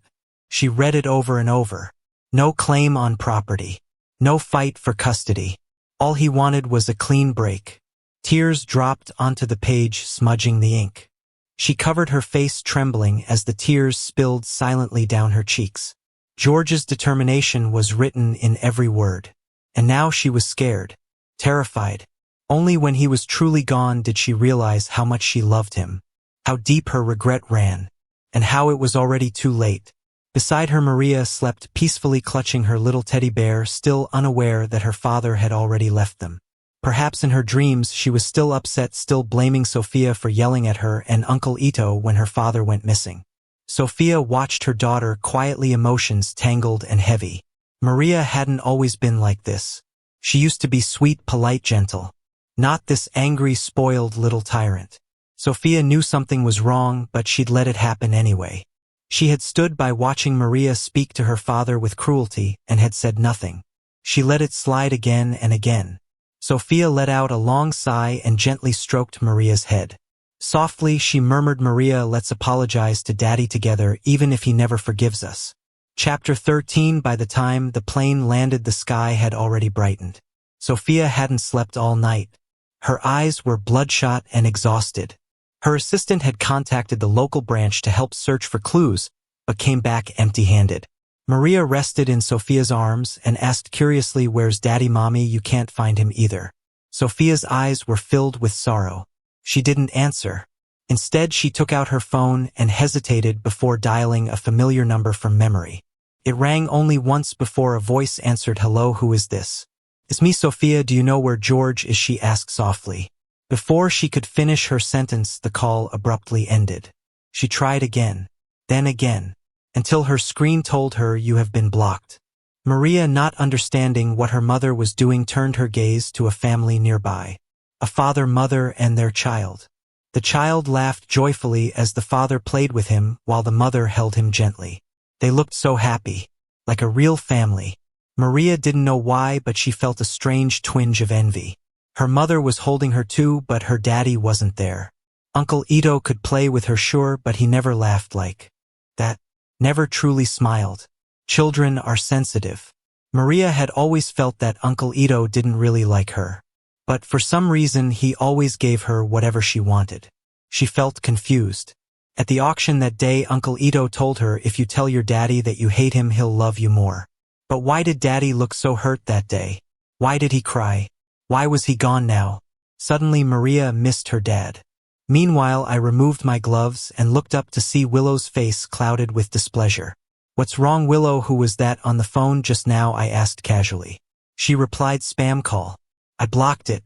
She read it over and over. No claim on property. No fight for custody. All he wanted was a clean break. Tears dropped onto the page, smudging the ink. She covered her face, trembling as the tears spilled silently down her cheeks. George's determination was written in every word. And now she was scared, terrified. Only when he was truly gone did she realize how much she loved him, how deep her regret ran, and how it was already too late. Beside her, Maria slept peacefully, clutching her little teddy bear, still unaware that her father had already left them. Perhaps in her dreams she was still upset, still blaming Sophia for yelling at her and Uncle Ito when her father went missing. Sophia watched her daughter quietly, emotions tangled and heavy. Maria hadn't always been like this. She used to be sweet, polite, gentle. Not this angry, spoiled little tyrant. Sophia knew something was wrong, but she'd let it happen anyway. She had stood by watching Maria speak to her father with cruelty and had said nothing. She let it slide again and again. Sophia let out a long sigh and gently stroked Maria's head. Softly she murmured, "Maria, let's apologize to Daddy together, even if he never forgives us." Chapter 13. By the time the plane landed, the sky had already brightened. Sophia hadn't slept all night. Her eyes were bloodshot and exhausted. Her assistant had contacted the local branch to help search for clues, but came back empty-handed. Maria rested in Sophia's arms and asked curiously, "Where's Daddy, Mommy? You can't find him either." Sophia's eyes were filled with sorrow. She didn't answer. Instead, she took out her phone and hesitated before dialing a familiar number from memory. It rang only once before a voice answered. "Hello, who is this?" "It's me, Sophia. Do you know where George is?" she asked softly. Before she could finish her sentence, the call abruptly ended. She tried again, then again, until her screen told her, "You have been blocked." Maria, not understanding what her mother was doing, turned her gaze to a family nearby. A father, mother, and their child. The child laughed joyfully as the father played with him while the mother held him gently. They looked so happy, like a real family. Maria didn't know why, but she felt a strange twinge of envy. Her mother was holding her too, but her daddy wasn't there. Uncle Ito could play with her, sure, but he never laughed like that, never truly smiled. Children are sensitive. Maria had always felt that Uncle Ito didn't really like her. But for some reason he always gave her whatever she wanted. She felt confused. At the auction that day, Uncle Ito told her, "If you tell your daddy that you hate him, he'll love you more." But why did Daddy look so hurt that day? Why did he cry? Why was he gone now? Suddenly Maria missed her dad. Meanwhile, I removed my gloves and looked up to see Willow's face clouded with displeasure. "What's wrong, Willow? Who was that on the phone just now?" I asked casually. She replied, "Spam call. I blocked it."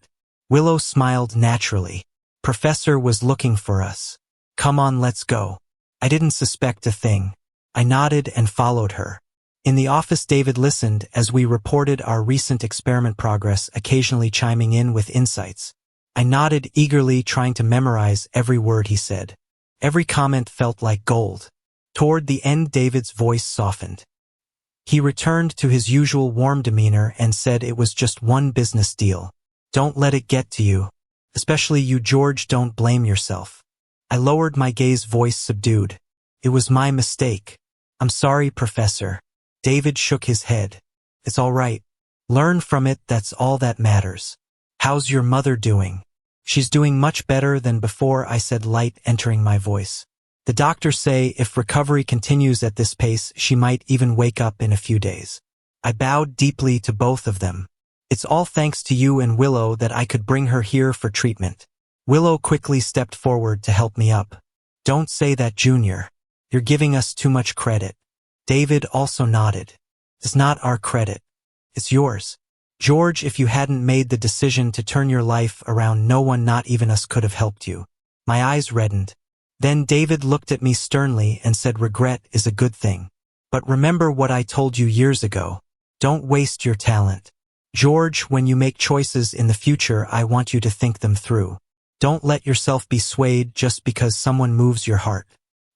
Willow smiled naturally. "Professor was looking for us. Come on, let's go." I didn't suspect a thing. I nodded and followed her. In the office, David listened as we reported our recent experiment progress, occasionally chiming in with insights. I nodded eagerly, trying to memorize every word he said. Every comment felt like gold. Toward the end, David's voice softened. He returned to his usual warm demeanor and said, "It was just one business deal. Don't let it get to you. Especially you, George. Don't blame yourself." I lowered my gaze, voice subdued. "It was my mistake. I'm sorry, Professor." David shook his head. "It's all right. Learn from it, that's all that matters. How's your mother doing?" "She's doing much better than before," I said, light entering my voice. "The doctors say if recovery continues at this pace, she might even wake up in a few days." I bowed deeply to both of them. "It's all thanks to you and Willow that I could bring her here for treatment." Willow quickly stepped forward to help me up. Don't say that, Junior. You're giving us too much credit. David also nodded. It's not our credit. It's yours. George, if you hadn't made the decision to turn your life around, no one, not even us, could have helped you. My eyes reddened. Then David looked at me sternly and said, regret is a good thing. But remember what I told you years ago. Don't waste your talent. George, when you make choices in the future, I want you to think them through. Don't let yourself be swayed just because someone moves your heart.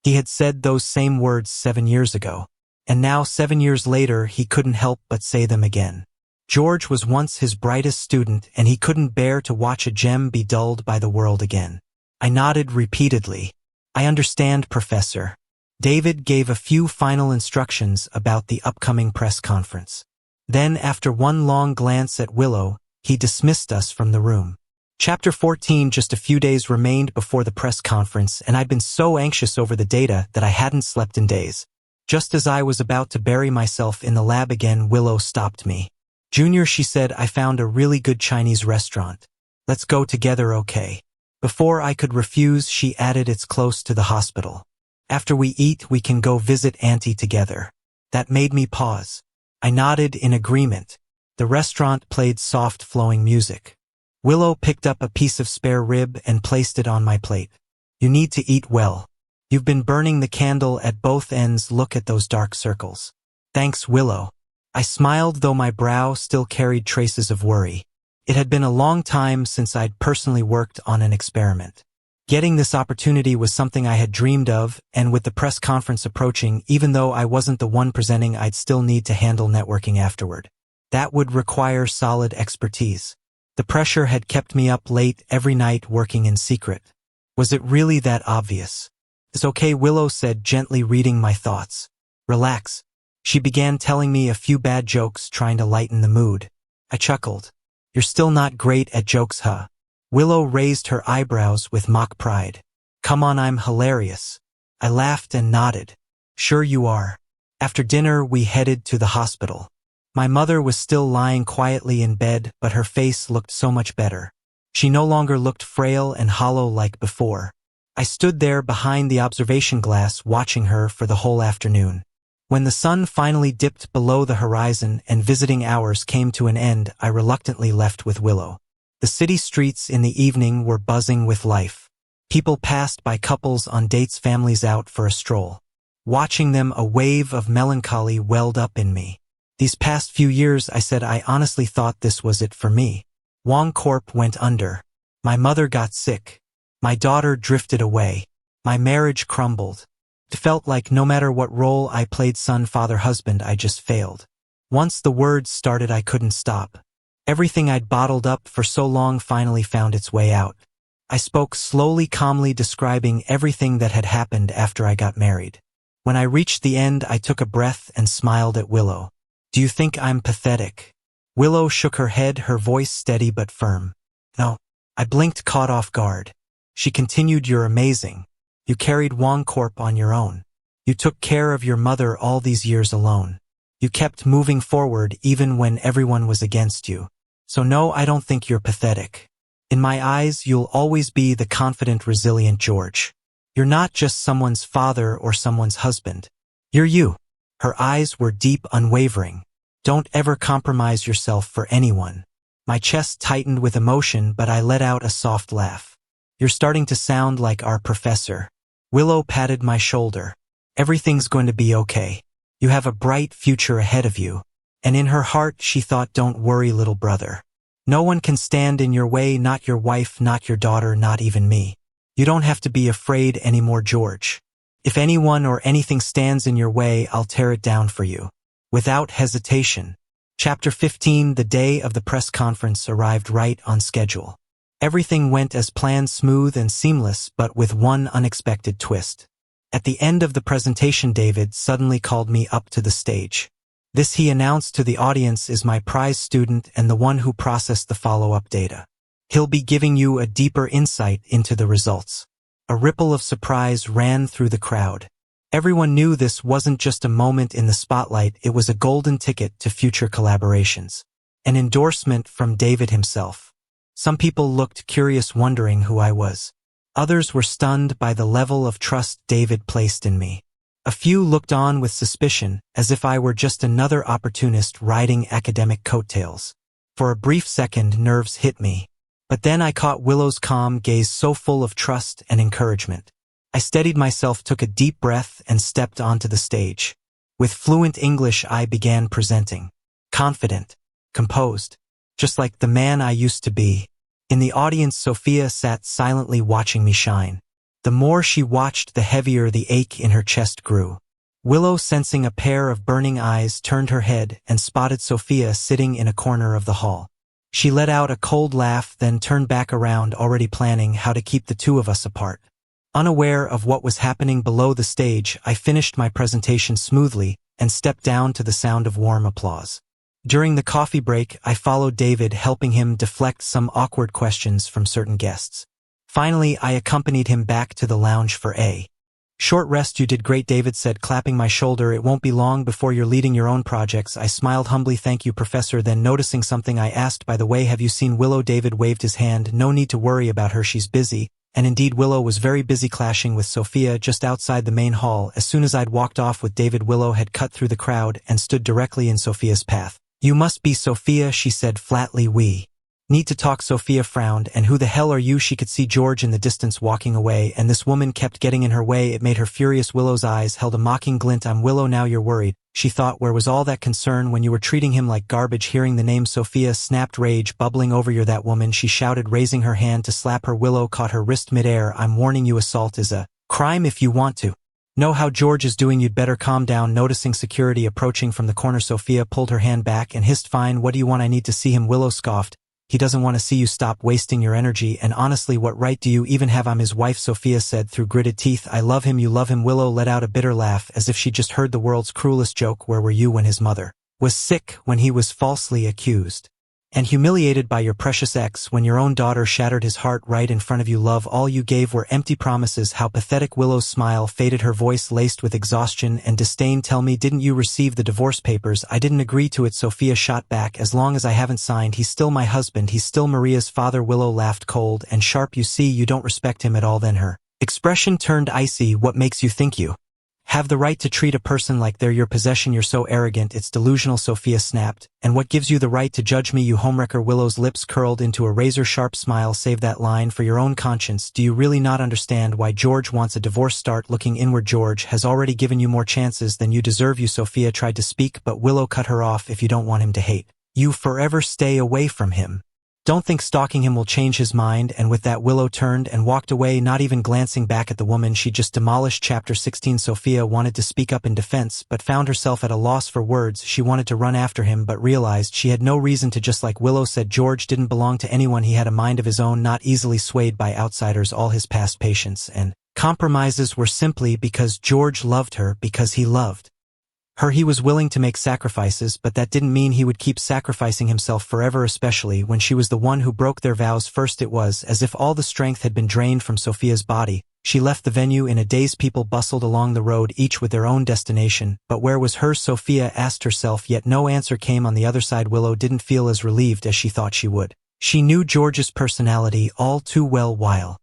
He had said those same words 7 years ago. And now 7 years later, he couldn't help but say them again. George was once his brightest student, and he couldn't bear to watch a gem be dulled by the world again. I nodded repeatedly. I understand, Professor. David gave a few final instructions about the upcoming press conference. Then, after one long glance at Willow, he dismissed us from the room. Chapter 14. Just a few days remained before the press conference, and I'd been so anxious over the data that I hadn't slept in days. Just as I was about to bury myself in the lab again, Willow stopped me. Junior, she said, I found a really good Chinese restaurant. Let's go together, okay? Before I could refuse, she added, it's close to the hospital. After we eat, we can go visit Auntie together. That made me pause. I nodded in agreement. The restaurant played soft, flowing music. Willow picked up a piece of spare rib and placed it on my plate. You need to eat well. You've been burning the candle at both ends. Look at those dark circles. Thanks, Willow. I smiled, though my brow still carried traces of worry. It had been a long time since I'd personally worked on an experiment. Getting this opportunity was something I had dreamed of, and with the press conference approaching, even though I wasn't the one presenting, I'd still need to handle networking afterward. That would require solid expertise. The pressure had kept me up late every night working in secret. Was it really that obvious? It's okay, Willow said, gently reading my thoughts. Relax. She began telling me a few bad jokes, trying to lighten the mood. I chuckled. You're still not great at jokes, huh? Willow raised her eyebrows with mock pride. Come on, I'm hilarious. I laughed and nodded. Sure you are. After dinner, we headed to the hospital. My mother was still lying quietly in bed, but her face looked so much better. She no longer looked frail and hollow like before. I stood there behind the observation glass, watching her for the whole afternoon. When the sun finally dipped below the horizon and visiting hours came to an end, I reluctantly left with Willow. The city streets in the evening were buzzing with life. People passed by, couples on dates, families out for a stroll. Watching them, a wave of melancholy welled up in me. These past few years, I said, I honestly thought this was it for me. Wong Corp went under. My mother got sick. My daughter drifted away. My marriage crumbled. It felt like no matter what role I played, son, father, husband, I just failed. Once the words started, I couldn't stop. Everything I'd bottled up for so long finally found its way out. I spoke slowly, calmly, describing everything that had happened after I got married. When I reached the end, I took a breath and smiled at Willow. Do you think I'm pathetic? Willow shook her head, her voice steady but firm. No. I blinked, caught off guard. She continued, you're amazing. You carried Wong Corp on your own. You took care of your mother all these years alone. You kept moving forward even when everyone was against you. So no, I don't think you're pathetic. In my eyes, you'll always be the confident, resilient George. You're not just someone's father or someone's husband. You're you. Her eyes were deep, unwavering. Don't ever compromise yourself for anyone. My chest tightened with emotion, but I let out a soft laugh. You're starting to sound like our professor. Willow patted my shoulder. Everything's going to be okay. You have a bright future ahead of you. And in her heart, she thought, don't worry, little brother. No one can stand in your way, not your wife, not your daughter, not even me. You don't have to be afraid anymore, George. If anyone or anything stands in your way, I'll tear it down for you. Without hesitation. Chapter 15. The day of the press conference arrived right on schedule. Everything went as planned, smooth and seamless, but with one unexpected twist. At the end of the presentation, David suddenly called me up to the stage. This, he announced to the audience, is my prize student and the one who processed the follow-up data. He'll be giving you a deeper insight into the results. A ripple of surprise ran through the crowd. Everyone knew this wasn't just a moment in the spotlight, it was a golden ticket to future collaborations. An endorsement from David himself. Some people looked curious, wondering who I was. Others were stunned by the level of trust David placed in me. A few looked on with suspicion, as if I were just another opportunist riding academic coattails. For a brief second, nerves hit me. But then I caught Willow's calm gaze, so full of trust and encouragement. I steadied myself, took a deep breath, and stepped onto the stage. With fluent English, I began presenting. Confident, composed, just like the man I used to be. In the audience, Sophia sat silently watching me shine. The more she watched, the heavier the ache in her chest grew. Willow, sensing a pair of burning eyes, turned her head and spotted Sophia sitting in a corner of the hall. She let out a cold laugh, then turned back around, already planning how to keep the two of us apart. Unaware of what was happening below the stage, I finished my presentation smoothly and stepped down to the sound of warm applause. During the coffee break, I followed David, helping him deflect some awkward questions from certain guests. Finally, I accompanied him back to the lounge for a short rest. You did great, David said, clapping my shoulder. It won't be long before you're leading your own projects. I smiled humbly. Thank you, Professor. Then, noticing something, I asked, by the way, have you seen Willow? David waved his hand. No need to worry about her, she's busy. And indeed, Willow was very busy clashing with Sophia just outside the main hall. As soon as I'd walked off with David, Willow had cut through the crowd and stood directly in Sophia's path. You must be Sophia, she said flatly. We need to talk. Sophia frowned. And who the hell are you? She could see George in the distance walking away, and this woman kept getting in her way. It made her furious. Willow's eyes held a mocking glint. I'm Willow, now you're worried, she thought. Where was all that concern when you were treating him like garbage? Hearing the name Sophia snapped, rage bubbling over. You're that woman, she shouted, raising her hand to slap her. Willow caught her wrist midair. I'm warning you, assault is a crime. If you want to know how George is doing, you'd better calm down. Noticing security approaching from the corner, Sophia pulled her hand back and hissed, fine, what do you want? I need to see him. Willow scoffed. He doesn't want to see you. Stop wasting your energy, and honestly, what right do you even have? I'm his wife, Sophia said through gritted teeth. I love him. You love him? Willow let out a bitter laugh, as if she just heard the world's cruelest joke. Where were you when his mother was sick, when he was falsely accused and humiliated by your precious ex, when your own daughter shattered his heart right in front of you? Love, all you gave were empty promises. How pathetic. Willow's smile faded, her voice laced with exhaustion and disdain. Tell me, didn't you receive the divorce papers? I didn't agree to it, Sophia shot back. As long as I haven't signed, he's still my husband. He's still Maria's father. Willow laughed cold and sharp. You see, you don't respect him at all. Then her expression turned icy. What makes you think you have the right to treat a person like they're your possession? You're so arrogant, it's delusional, Sophia snapped. And what gives you the right to judge me, you homewrecker? Willow's lips curled into a razor-sharp smile. Save that line for your own conscience. Do you really not understand why George wants a divorce? Start looking inward. George has already given you more chances than you deserve. You, Sophia tried to speak, but Willow cut her off. If you don't want him to hate you forever, stay away from him. Don't think stalking him will change his mind. And with that, Willow turned and walked away, not even glancing back at the woman she just demolished. Chapter 16. Sophia wanted to speak up in defense, but found herself at a loss for words. She wanted to run after him, but realized she had no reason to. Just like Willow said, George didn't belong to anyone. He had a mind of his own, not easily swayed by outsiders. All his past patience and compromises were simply because George loved her, because he loved her. He was willing to make sacrifices, but that didn't mean he would keep sacrificing himself forever, especially when she was the one who broke their vows first. It was as if all the strength had been drained from Sophia's body. She left the venue in a daze. People bustled along the road, each with their own destination, but where was hers? Sophia asked herself, yet no answer came on the other side. Willow didn't feel as relieved as she thought she would. She knew George's personality all too well. While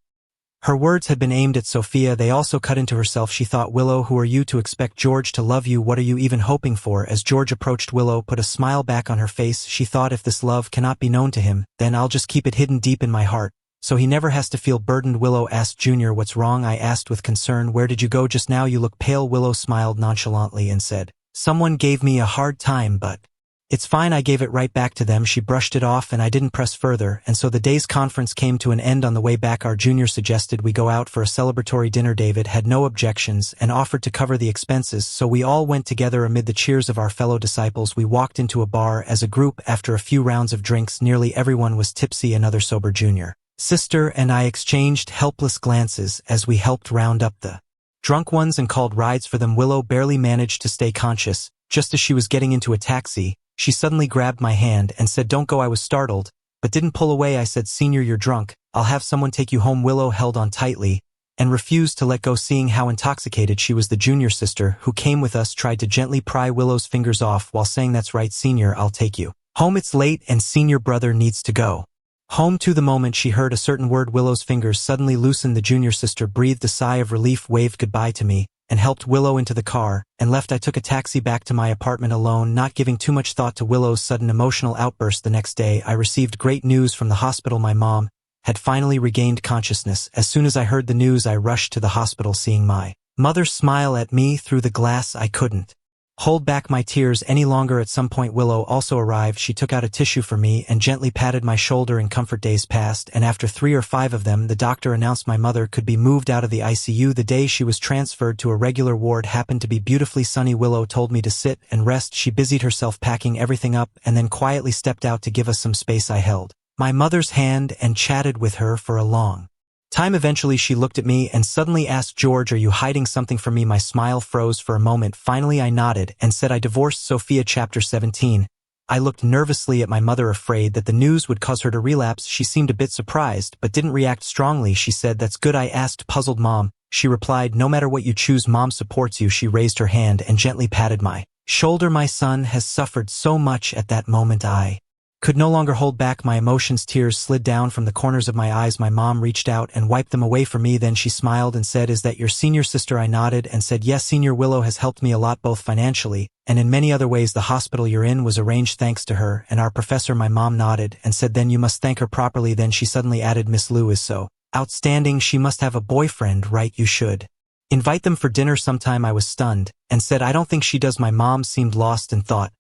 her words had been aimed at Sophia, they also cut into herself. She thought, Willow, who are you to expect George to love you? What are you even hoping for? As George approached, Willow put a smile back on her face. She thought, if this love cannot be known to him, then I'll just keep it hidden deep in my heart, so he never has to feel burdened. Willow asked, Junior, what's wrong? I asked with concern. Where did you go just now? You look pale. Willow smiled nonchalantly and said, someone gave me a hard time, but it's fine. I gave it right back to them. She brushed it off, and I didn't press further, and so the day's conference came to an end. On the way back, our junior suggested we go out for a celebratory dinner. David had no objections and offered to cover the expenses, so we all went together amid the cheers of our fellow disciples. We walked into a bar as a group. After a few rounds of drinks, nearly everyone was tipsy. Another sober junior sister and I exchanged helpless glances as we helped round up the drunk ones and called rides for them. Willow barely managed to stay conscious. Just as she was getting into a taxi, she suddenly grabbed my hand and said, don't go. I was startled, but didn't pull away. I said, Senior, you're drunk. I'll have someone take you home. Willow held on tightly and refused to let go. Seeing how intoxicated she was, the junior sister, who came with us, tried to gently pry Willow's fingers off while saying, that's right, Senior, I'll take you home. It's late and Senior brother needs to go Home to the moment she heard a certain word. Willow's fingers suddenly loosened. The junior sister breathed a sigh of relief, waved goodbye to me, and helped Willow into the car, and left. I took a taxi back to my apartment alone, not giving too much thought to Willow's sudden emotional outburst. The next day, I received great news from the hospital. My mom had finally regained consciousness. As soon as I heard the news, I rushed to the hospital. Seeing my mother smile at me through the glass, I couldn't hold back my tears any longer. At some point, Willow also arrived. She took out a tissue for me and gently patted my shoulder. In comfort, days passed, and after 3 or 5 of them, the doctor announced my mother could be moved out of the ICU. The day she was transferred to a regular ward happened to be beautifully sunny. Willow told me to sit and rest. She busied herself packing everything up and then quietly stepped out to give us some space. I held my mother's hand and chatted with her for a long time. Eventually she looked at me and suddenly asked, "George, are you hiding something from me?" My smile froze for a moment. Finally I nodded and said, "I divorced Sophia." Chapter 17. I looked nervously at my mother, afraid that the news would cause her to relapse. She seemed a bit surprised, but didn't react strongly. She said, "That's good." I asked, puzzled. "Mom," she replied, "no matter what you choose, Mom supports you." She raised her hand and gently patted my shoulder. My son has suffered so much. At that moment I could no longer hold back my emotions. Tears slid down from the corners of my eyes. My mom reached out and wiped them away for me. Then she smiled and said, "Is that your senior sister?" I nodded and said, "Yes, Senior. Willow has helped me a lot, both financially and in many other ways. The hospital you're in was arranged thanks to her and our professor." My mom nodded and said, "Then you must thank her properly." Then she suddenly added, "Miss Lou is so outstanding. She must have a boyfriend, right? You should invite them for dinner sometime." I was stunned and said, "I don't think she does." My mom seemed lost in thought.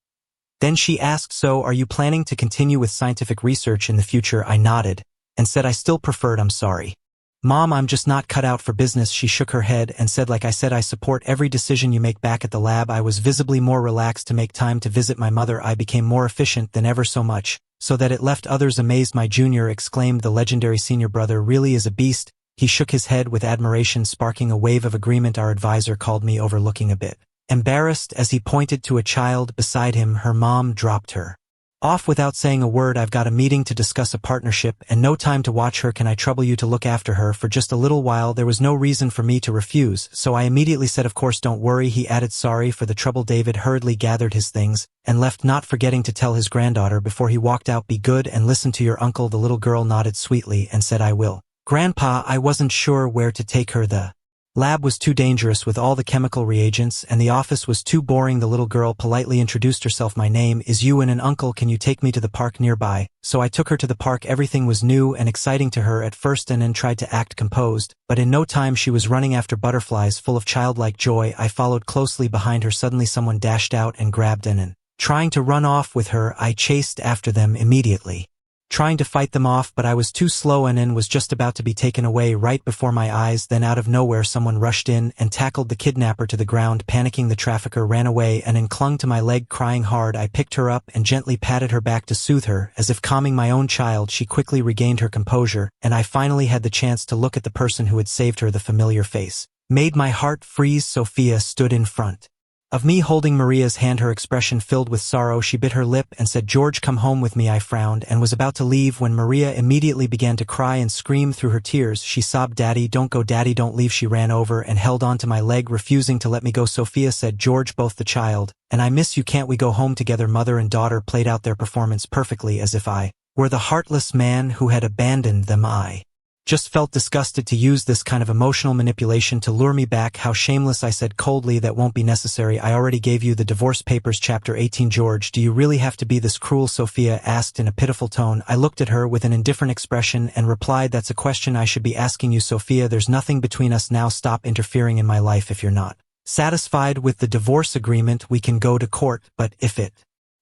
Then she asked, "So, are you planning to continue with scientific research in the future?" I nodded and said, "I still preferred." "I'm sorry, Mom, I'm just not cut out for business." She shook her head and said, "Like I said, I support every decision you make." Back at the lab, I was visibly more relaxed to make time to visit my mother. I became more efficient than ever, so much so that it left others amazed. "My junior," exclaimed the legendary senior brother, "really is a beast." He shook his head with admiration, sparking a wave of agreement. Our advisor called me over, looking a bit embarrassed as he pointed to a child beside him. Her mom dropped her off without saying a word. "I've got a meeting to discuss a partnership and no time to watch her. Can I trouble you to look after her for just a little while?" There was no reason for me to refuse, so I immediately said, "Of course, don't worry." He added, "Sorry for the trouble." David hurriedly gathered his things and left, not forgetting to tell his granddaughter before he walked out, "Be good and listen to your uncle." The little girl nodded sweetly and said, "I will, Grandpa." I wasn't sure where to take her. The lab was too dangerous with all the chemical reagents, and the office was too boring. The little girl politely introduced herself. "My name is Ewan, and Uncle, can you take me to the park nearby?" So I took her to the park. Everything was new and exciting to her at first, and then tried to act composed, but in no time she was running after butterflies, full of childlike joy. I followed closely behind her. Suddenly someone dashed out and grabbed an and trying to run off with her. I chased after them immediately, trying to fight them off, but I was too slow and was just about to be taken away right before my eyes. Then out of nowhere someone rushed in and tackled the kidnapper to the ground. Panicking, the trafficker ran away and clung to my leg, crying hard. I picked her up and gently patted her back to soothe her, as if calming my own child. She quickly regained her composure, and I finally had the chance to look at the person who had saved her. The familiar face made my heart freeze. Sophia stood in front of me, holding Maria's hand, her expression filled with sorrow. She bit her lip and said, "George, come home with me." I frowned and was about to leave when Maria immediately began to cry and scream through her tears. She sobbed, "Daddy, don't go, Daddy, don't leave." She ran over and held onto my leg, refusing to let me go. Sophia said, "George, both the child and I miss you. Can't we go home together?" Mother and daughter played out their performance perfectly, as if I were the heartless man who had abandoned them. I just felt disgusted to use this kind of emotional manipulation to lure me back. "How shameless," I said coldly. "That won't be necessary. I already gave you the divorce papers." Chapter 18. "George, do you really have to be this cruel?" Sophia asked in a pitiful tone. I looked at her with an indifferent expression and replied, "That's a question I should be asking you, Sophia. There's nothing between us now. Stop interfering in my life. If you're not satisfied with the divorce agreement, we can go to court, but if it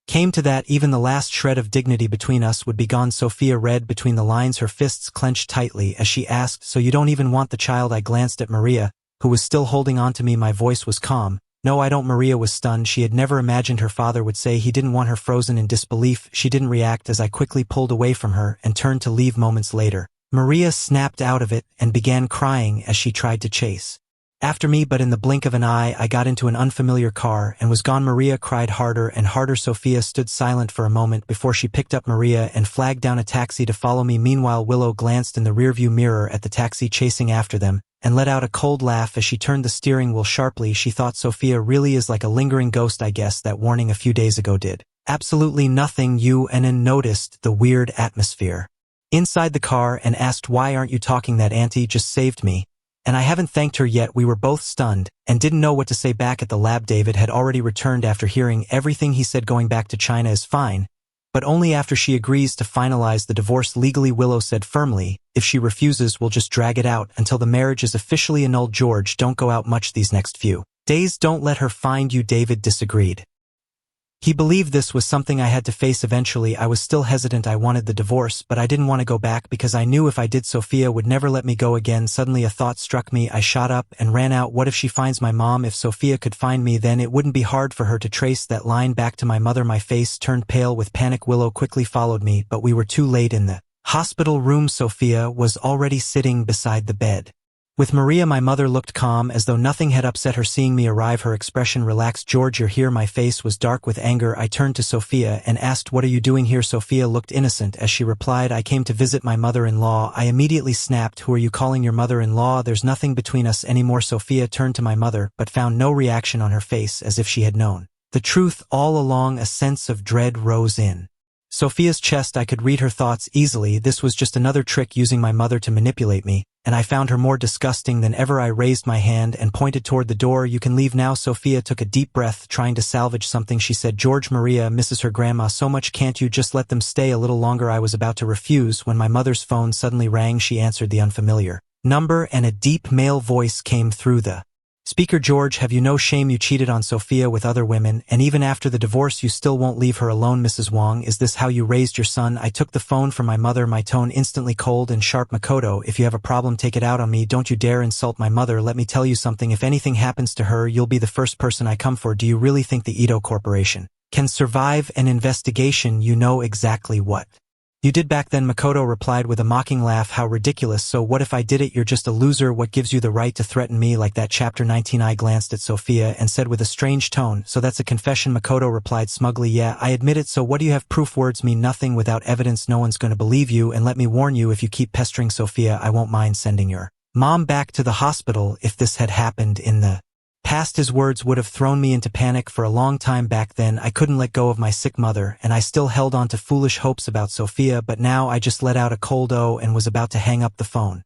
came to that, even the last shred of dignity between us would be gone." Sophia read between the lines, her fists clenched tightly as she asked, "So you don't even want the child?" I glanced at Maria, who was still holding on to me. My voice was calm. "No, I don't." Maria was stunned. She had never imagined her father would say he didn't want her. Frozen in disbelief, she didn't react as I quickly pulled away from her and turned to leave. Moments later, Maria snapped out of it and began crying as she tried to chase after me, but in the blink of an eye I got into an unfamiliar car and was gone. Maria cried harder and harder. Sophia stood silent for a moment before she picked up Maria and flagged down a taxi to follow me. Meanwhile, Willow glanced in the rearview mirror at the taxi chasing after them and let out a cold laugh as she turned the steering wheel sharply. She thought, "Sophia really is like a lingering ghost. I guess that warning a few days ago did absolutely nothing." You and noticed the weird atmosphere inside the car and asked why aren't you talking, that auntie just saved me. And I haven't thanked her yet. We were both stunned and didn't know what to say back. At the lab, David had already returned after hearing everything he said. Going back to China is fine, but only after she agrees to finalize the divorce legally. Willow said firmly, if she refuses, we'll just drag it out until the marriage is officially annulled. George, don't go out much these next few days. Don't let her find you. David disagreed. He believed this was something I had to face eventually. I was still hesitant. I wanted the divorce, but I didn't want to go back because I knew if I did, Sophia would never let me go again. Suddenly a thought struck me. I shot up and ran out. What if she finds my mom? If Sophia could find me, then it wouldn't be hard for her to trace that line back to my mother. My face turned pale with panic. Willow quickly followed me, but we were too late. In the hospital room, Sophia was already sitting beside the bed. With Maria, my mother looked calm, as though nothing had upset her. Seeing me arrive, her expression relaxed. George, you're here. My face was dark with anger. I turned to Sophia and asked, what are you doing here? Sophia looked innocent as she replied, I came to visit my mother-in-law. I immediately snapped, who are you calling your mother-in-law? There's nothing between us anymore. Sophia turned to my mother, but found no reaction on her face, as if she had known the truth all along. A sense of dread rose in Sophia's chest. I could read her thoughts easily. This was just another trick using my mother to manipulate me, and I found her more disgusting than ever. I raised my hand and pointed toward the door. You can leave now. Sophia took a deep breath, trying to salvage something. She said, George, Maria misses her grandma so much. Can't you just let them stay a little longer? I was about to refuse when my mother's phone suddenly rang. She answered the unfamiliar number, and a deep male voice came through the speaker. George, have you no shame? You cheated on Sophia with other women, and even after the divorce you still won't leave her alone. Mrs. Wong, is this how you raised your son? I took the phone from my mother, my tone instantly cold and sharp. Makoto, if you have a problem, take it out on me. Don't you dare insult my mother. Let me tell you something. If anything happens to her, you'll be the first person I come for. Do you really think the Ito Corporation can survive an investigation? You know exactly what you did back then. Makoto replied with a mocking laugh, how ridiculous. So what if I did it? You're just a loser. What gives you the right to threaten me like that? Chapter 19. I glanced at Sophia and said with a strange tone, so that's a confession? Makoto replied smugly, yeah, I admit it. So what do you have? Proof? Words mean nothing without evidence. No one's going to believe you, and let me warn you, if you keep pestering Sophia, I won't mind sending your mom back to the hospital. If this had happened in the past, his words would have thrown me into panic. For a long time back then, I couldn't let go of my sick mother, and I still held on to foolish hopes about Sophia, but now I just let out a cold "oh" and was about to hang up the phone.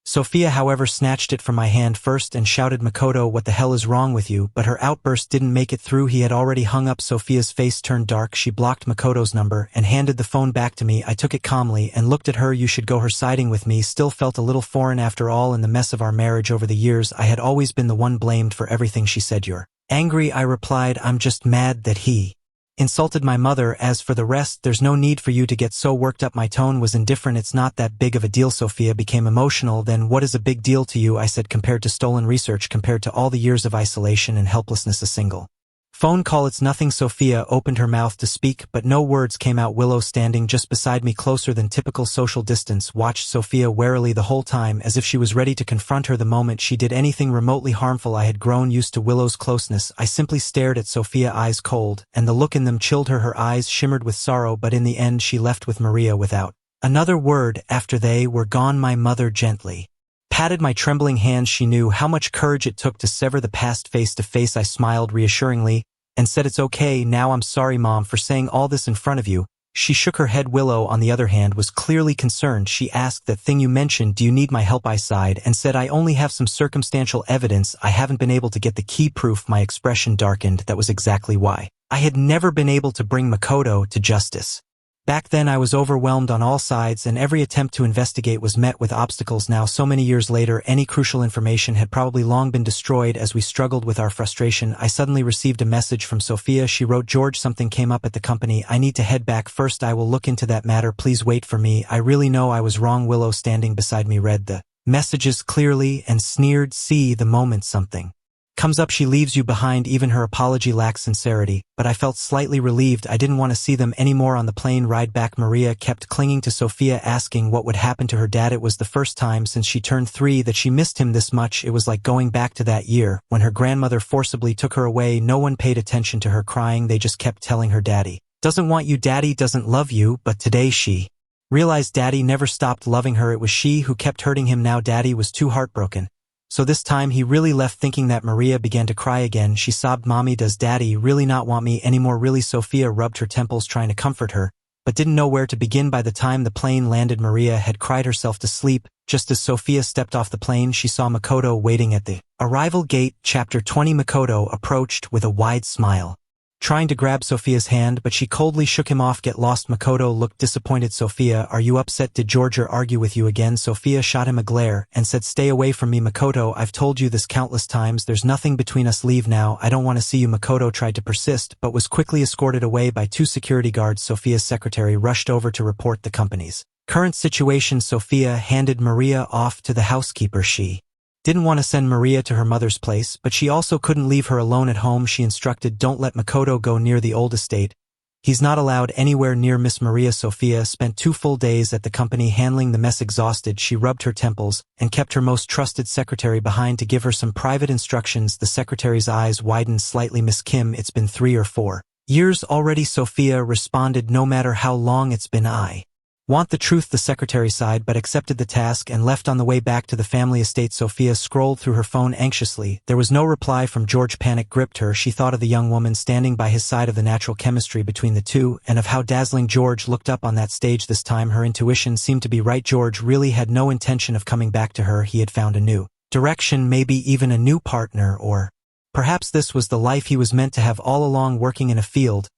Sophia, however, snatched it from my hand first and shouted, Makoto, what the hell is wrong with you? But her outburst didn't make it through. He had already hung up. Sophia's face turned dark. She blocked Makoto's number and handed the phone back to me. I took it calmly and looked at her. You should go. Her siding with me still felt a little foreign. After all, in the mess of our marriage over the years, I had always been the one blamed for everything. She said, you're angry? I replied, I'm just mad that he insulted my mother. As for the rest, there's no need for you to get so worked up. My tone was indifferent. It's not that big of a deal. Sophia became emotional. Then what is a big deal to you? I said, compared to stolen research, compared to all the years of isolation and helplessness, a single phone call, it's nothing. Sophia opened her mouth to speak, but no words came out. Willow, standing just beside me, closer than typical social distance, watched Sophia warily the whole time, as if she was ready to confront her the moment she did anything remotely harmful. I had grown used to Willow's closeness. I simply stared at Sophia, eyes cold, and the look in them chilled her. Her eyes shimmered with sorrow, but in the end she left with Maria without another word. After they were gone, my mother gently patted my trembling hands. She knew how much courage it took to sever the past face to face. I smiled reassuringly and said, it's okay now. I'm sorry, Mom, for saying all this in front of you. She shook her head. Willow, on the other hand, was clearly concerned. She asked, that thing you mentioned, do you need my help? I sighed and said, I only have some circumstantial evidence. I haven't been able to get the key proof. My expression darkened. That was exactly why I had never been able to bring Makoto to justice. Back then I was overwhelmed on all sides, and every attempt to investigate was met with obstacles. Now, so many years later, any crucial information had probably long been destroyed. As we struggled with our frustration, I suddenly received a message from Sophia. She wrote, George, something came up at the company. I need to head back first. I will look into that matter. Please wait for me. I really know I was wrong. Willow, standing beside me, read the messages clearly and sneered, see, the moment something comes up, she leaves you behind. Even her apology lacked sincerity, but I felt slightly relieved. I didn't want to see them anymore. On the plane ride back, Maria kept clinging to Sophia, asking what would happen to her dad. It was the first time since she turned 3 that she missed him this much. It was like going back to that year when her grandmother forcibly took her away. No one paid attention to her crying. They just kept telling her, Daddy doesn't want you, Daddy doesn't love you. But today she realized Daddy never stopped loving her. It was she who kept hurting him. Now Daddy was too heartbroken. So this time he really left. Thinking that, Maria began to cry again. She sobbed, Mommy, does Daddy really not want me anymore? Really? Sophia rubbed her temples, trying to comfort her, but didn't know where to begin. By the time the plane landed, Maria had cried herself to sleep. Just as Sophia stepped off the plane, she saw Makoto waiting at the arrival gate. Chapter 20. Makoto approached with a wide smile, trying to grab Sophia's hand, but she coldly shook him off. Get lost. Makoto looked disappointed. Sophia, are you upset? Did George argue with you again? Sophia shot him a glare and said, stay away from me. Makoto, I've told you this countless times. There's nothing between us. Leave now. I don't want to see you. Makoto tried to persist, but was quickly escorted away by 2 security guards. Sophia's secretary rushed over to report the company's current situation. Sophia handed Maria off to the housekeeper. She didn't want to send Maria to her mother's place, but she also couldn't leave her alone at home. She instructed, don't let Makoto go near the old estate. He's not allowed anywhere near Miss Maria. Sophia spent 2 full days at the company handling the mess. Exhausted, she rubbed her temples and kept her most trusted secretary behind to give her some private instructions. The secretary's eyes widened slightly. Miss Kim, it's been 3 or 4 years already. Sophia responded, no matter how long it's been, I want the truth. The secretary sighed but accepted the task and left. On the way back to the family estate, Sophia scrolled through her phone anxiously. There was no reply from George. Panic gripped her. She thought of the young woman standing by his side, of the natural chemistry between the two, and of how dazzling George looked up on that stage. This time her intuition seemed to be right. George really had no intention of coming back to her. He had found a new direction, maybe even a new partner, or perhaps this was the life he was meant to have all along, working in a field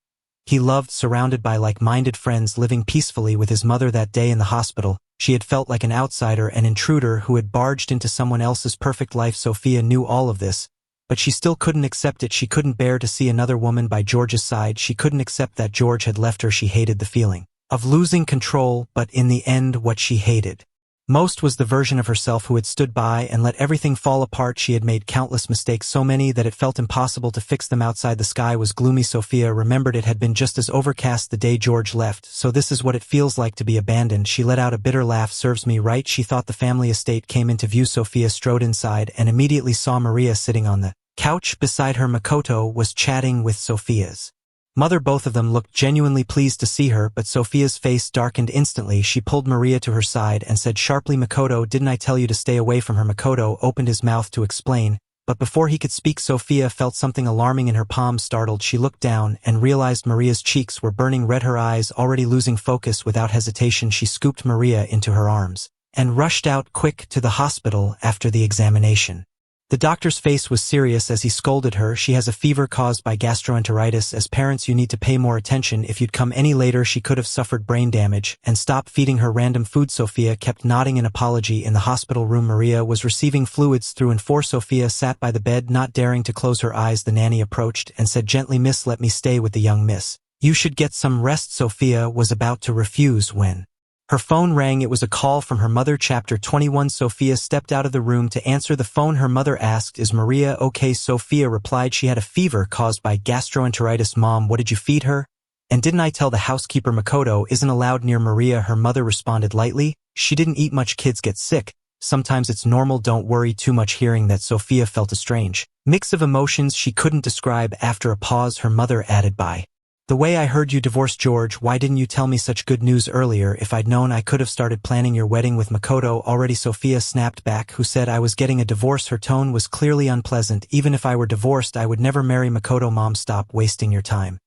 he loved, surrounded by like-minded friends, living peacefully with his mother. That day in the hospital, she had felt like an outsider, an intruder who had barged into someone else's perfect life. Sophia knew all of this, but she still couldn't accept it. She couldn't bear to see another woman by George's side. She couldn't accept that George had left her. She hated the feeling of losing control, but in the end what she hated most was the version of herself who had stood by and let everything fall apart. She had made countless mistakes, so many that it felt impossible to fix them. Outside, the sky was gloomy. Sophia remembered it had been just as overcast the day George left. So this is what it feels like to be abandoned. She let out a bitter laugh. Serves me right. She thought. The family estate came into view. Sophia strode inside and immediately saw Maria sitting on the couch beside her. Makoto was chatting with Sophia's mother. Both of them looked genuinely pleased to see her, but Sophia's face darkened instantly. She pulled Maria to her side and said sharply, Makoto, didn't I tell you to stay away from her? Makoto opened his mouth to explain, but before he could speak, Sophia felt something alarming in her palm. Startled, she looked down and realized Maria's cheeks were burning red, her eyes already losing focus. Without hesitation, she scooped Maria into her arms and rushed out quick to the hospital. After the examination, the doctor's face was serious as he scolded her. She has a fever caused by gastroenteritis. As parents, you need to pay more attention. If you'd come any later, she could have suffered brain damage. And stop feeding her random food. Sophia kept nodding in apology. In the hospital room, Maria was receiving fluids through and for. Sophia sat by the bed, not daring to close her eyes. The nanny approached and said gently, Miss, let me stay with the young miss. You should get some rest. Sophia was about to refuse when her phone rang. It was a call from her mother. Chapter 21. Sophia stepped out of the room to answer the phone. Her mother asked, is Maria okay? Sophia replied she had a fever caused by gastroenteritis. Mom, what did you feed her? And didn't I tell the housekeeper Makoto isn't allowed near Maria? Her mother responded lightly, she didn't eat much. Kids get sick. Sometimes it's normal. Don't worry too much. Hearing that, Sophia felt a strange mix of emotions she couldn't describe. After a pause, her mother added, by the way, I heard you divorced George. Why didn't you tell me such good news earlier? If I'd known, I could have started planning your wedding with Makoto already. Sophia snapped back. Who said I was getting a divorce? Her tone was clearly unpleasant. Even if I were divorced, I would never marry Makoto. Mom, stop wasting your time,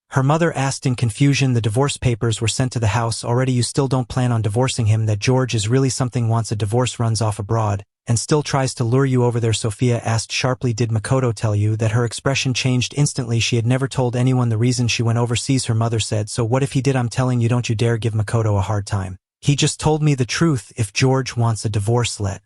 her mother asked in confusion. The divorce papers were sent to the house already. You still don't plan on divorcing him? That George is really something. Wants a divorce, runs off abroad, and still tries to lure you over there? Sophia asked sharply. Did Makoto tell you that? Her expression changed instantly. She had never told anyone the reason she went overseas. Her mother said, so what if he did? I'm telling you, don't you dare give Makoto a hard time. He just told me the truth. If George wants a divorce, let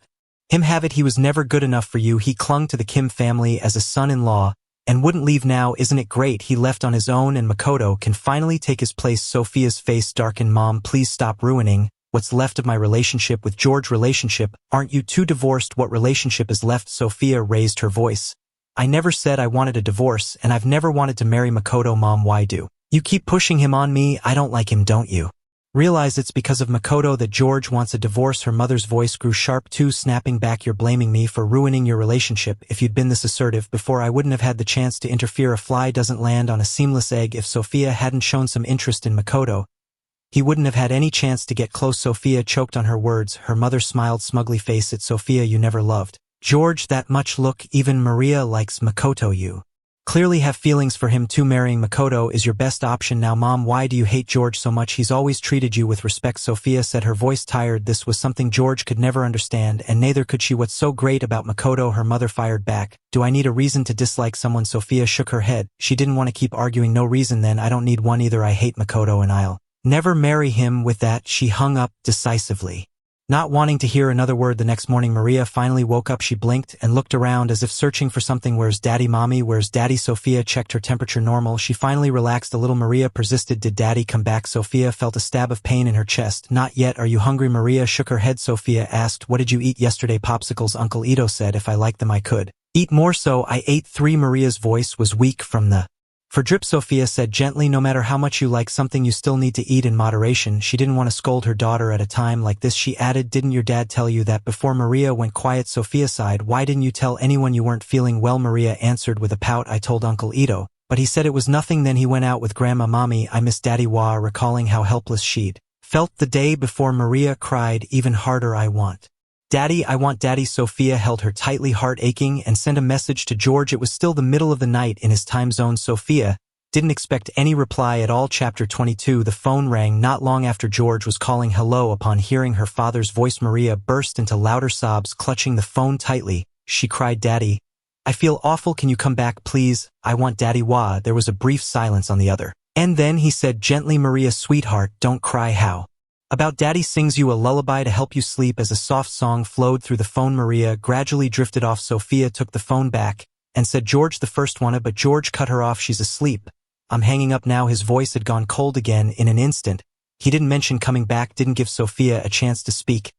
him have it. He was never good enough for you. He clung to the Kim family as a son-in-law and wouldn't leave. Now isn't it great? He left on his own and Makoto can finally take his place. Sophia's face darkened. Mom, please stop ruining what's left of my relationship with George. Relationship? Aren't you two divorced? What relationship is left? Sophia raised her voice. I never said I wanted a divorce, and I've never wanted to marry Makoto. Mom, why do you keep pushing him on me? I don't like him. Don't you realize it's because of Makoto that George wants a divorce? Her mother's voice grew sharp too, snapping back. You're blaming me for ruining your relationship. If you'd been this assertive before, I wouldn't have had the chance to interfere. A fly doesn't land on a seamless egg. If Sophia hadn't shown some interest in Makoto, he wouldn't have had any chance to get close. Sophia choked on her words. Her mother smiled smugly. Face it, Sophia, you never loved George that much. Look, even Maria likes Makoto. You clearly have feelings for him too. Marrying Makoto is your best option now. Mom, why do you hate George so much? He's always treated you with respect, Sophia said, her voice tired. This was something George could never understand, and neither could she. What's so great about Makoto? Her mother fired back. Do I need a reason to dislike someone? Sophia shook her head. She didn't want to keep arguing. No reason then. I don't need one either. I hate Makoto and I'll never marry him. With that, she hung up decisively. Not wanting to hear another word. The next morning, Maria finally woke up. She blinked and looked around as if searching for something. Where's Daddy? Mommy, where's Daddy? Sophia checked her temperature. Normal. She finally relaxed a little. Maria persisted. Did Daddy come back? Sophia felt a stab of pain in her chest. Not yet. Are you hungry? Maria shook her head. Sophia asked, what did you eat yesterday? Popsicles. Uncle Ito said if I liked them I could eat more, so I ate 3. Maria's voice was weak from the drip. Sophia said gently, no matter how much you like something, you still need to eat in moderation. She didn't want to scold her daughter at a time like this. She added, didn't your dad tell you that? Before Maria went quiet, Sophia sighed. Why didn't you tell anyone you weren't feeling well? Maria answered with a pout, I told Uncle Ito, but he said it was nothing. Then he went out with Grandma. Mommy, I miss Daddy. Wah, recalling how helpless she'd felt the day before. Maria cried even harder. I want Daddy, I want Daddy. Sophia held her tightly, heart aching, and sent a message to George. It was still the middle of the night in his time zone. Sophia didn't expect any reply at all. Chapter 22. The phone rang not long after George was calling hello. Upon hearing her father's voice, Maria burst into louder sobs. Clutching the phone tightly, she cried, Daddy, I feel awful. Can you come back, please? I want Daddy. Wah. There was a brief silence on the other end. Then he said gently, Maria, sweetheart, don't cry. How about Daddy sings you a lullaby to help you sleep? As a soft song flowed through the phone, Maria gradually drifted off. Sophia took the phone back and said, George, the first one, but George cut her off. She's asleep. I'm hanging up now. His voice had gone cold again in an instant. He didn't mention coming back, didn't give Sophia a chance to speak.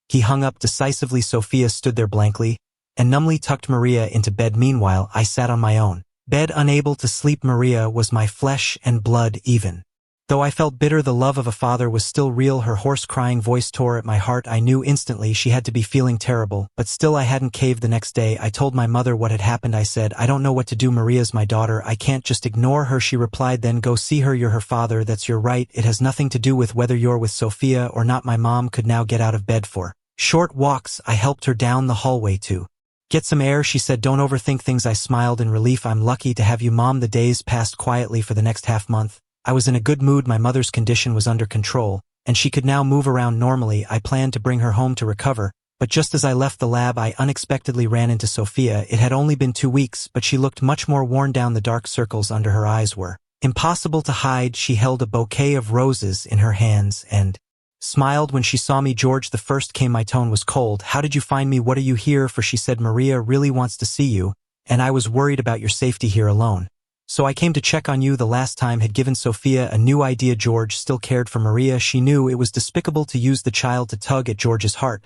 He hung up decisively. Sophia stood there blankly and numbly tucked Maria into bed. Meanwhile, I sat on my own bed, unable to sleep. Maria was my flesh and blood. Even though I felt bitter, the love of a father was still real. Her hoarse crying voice tore at my heart. I knew instantly she had to be feeling terrible, but still I hadn't caved. The next day, I told my mother what had happened. I said, I don't know what to do. Maria's my daughter. I can't just ignore her. She replied, then go see her. You're her father. That's your right. It has nothing to do with whether you're with Sophia or not. My mom could now get out of bed for short walks. I helped her down the hallway to get some air. She said, don't overthink things. I smiled in relief. I'm lucky to have you, Mom. The days passed quietly for the next half-month. I was in a good mood. My mother's condition was under control, and she could now move around normally. I planned to bring her home to recover, but just as I left the lab, I unexpectedly ran into Sophia. It had only been 2 weeks, but she looked much more worn down. The dark circles under her eyes were impossible to hide. She held a bouquet of roses in her hands and smiled when she saw me. George the first came. My tone was cold. How did you find me? What are you here for? She said, Maria really wants to see you, and I was worried about your safety here alone. So I came to check on you. The last time had given Sophia a new idea. George still cared for Maria. She knew it was despicable to use the child to tug at George's heart.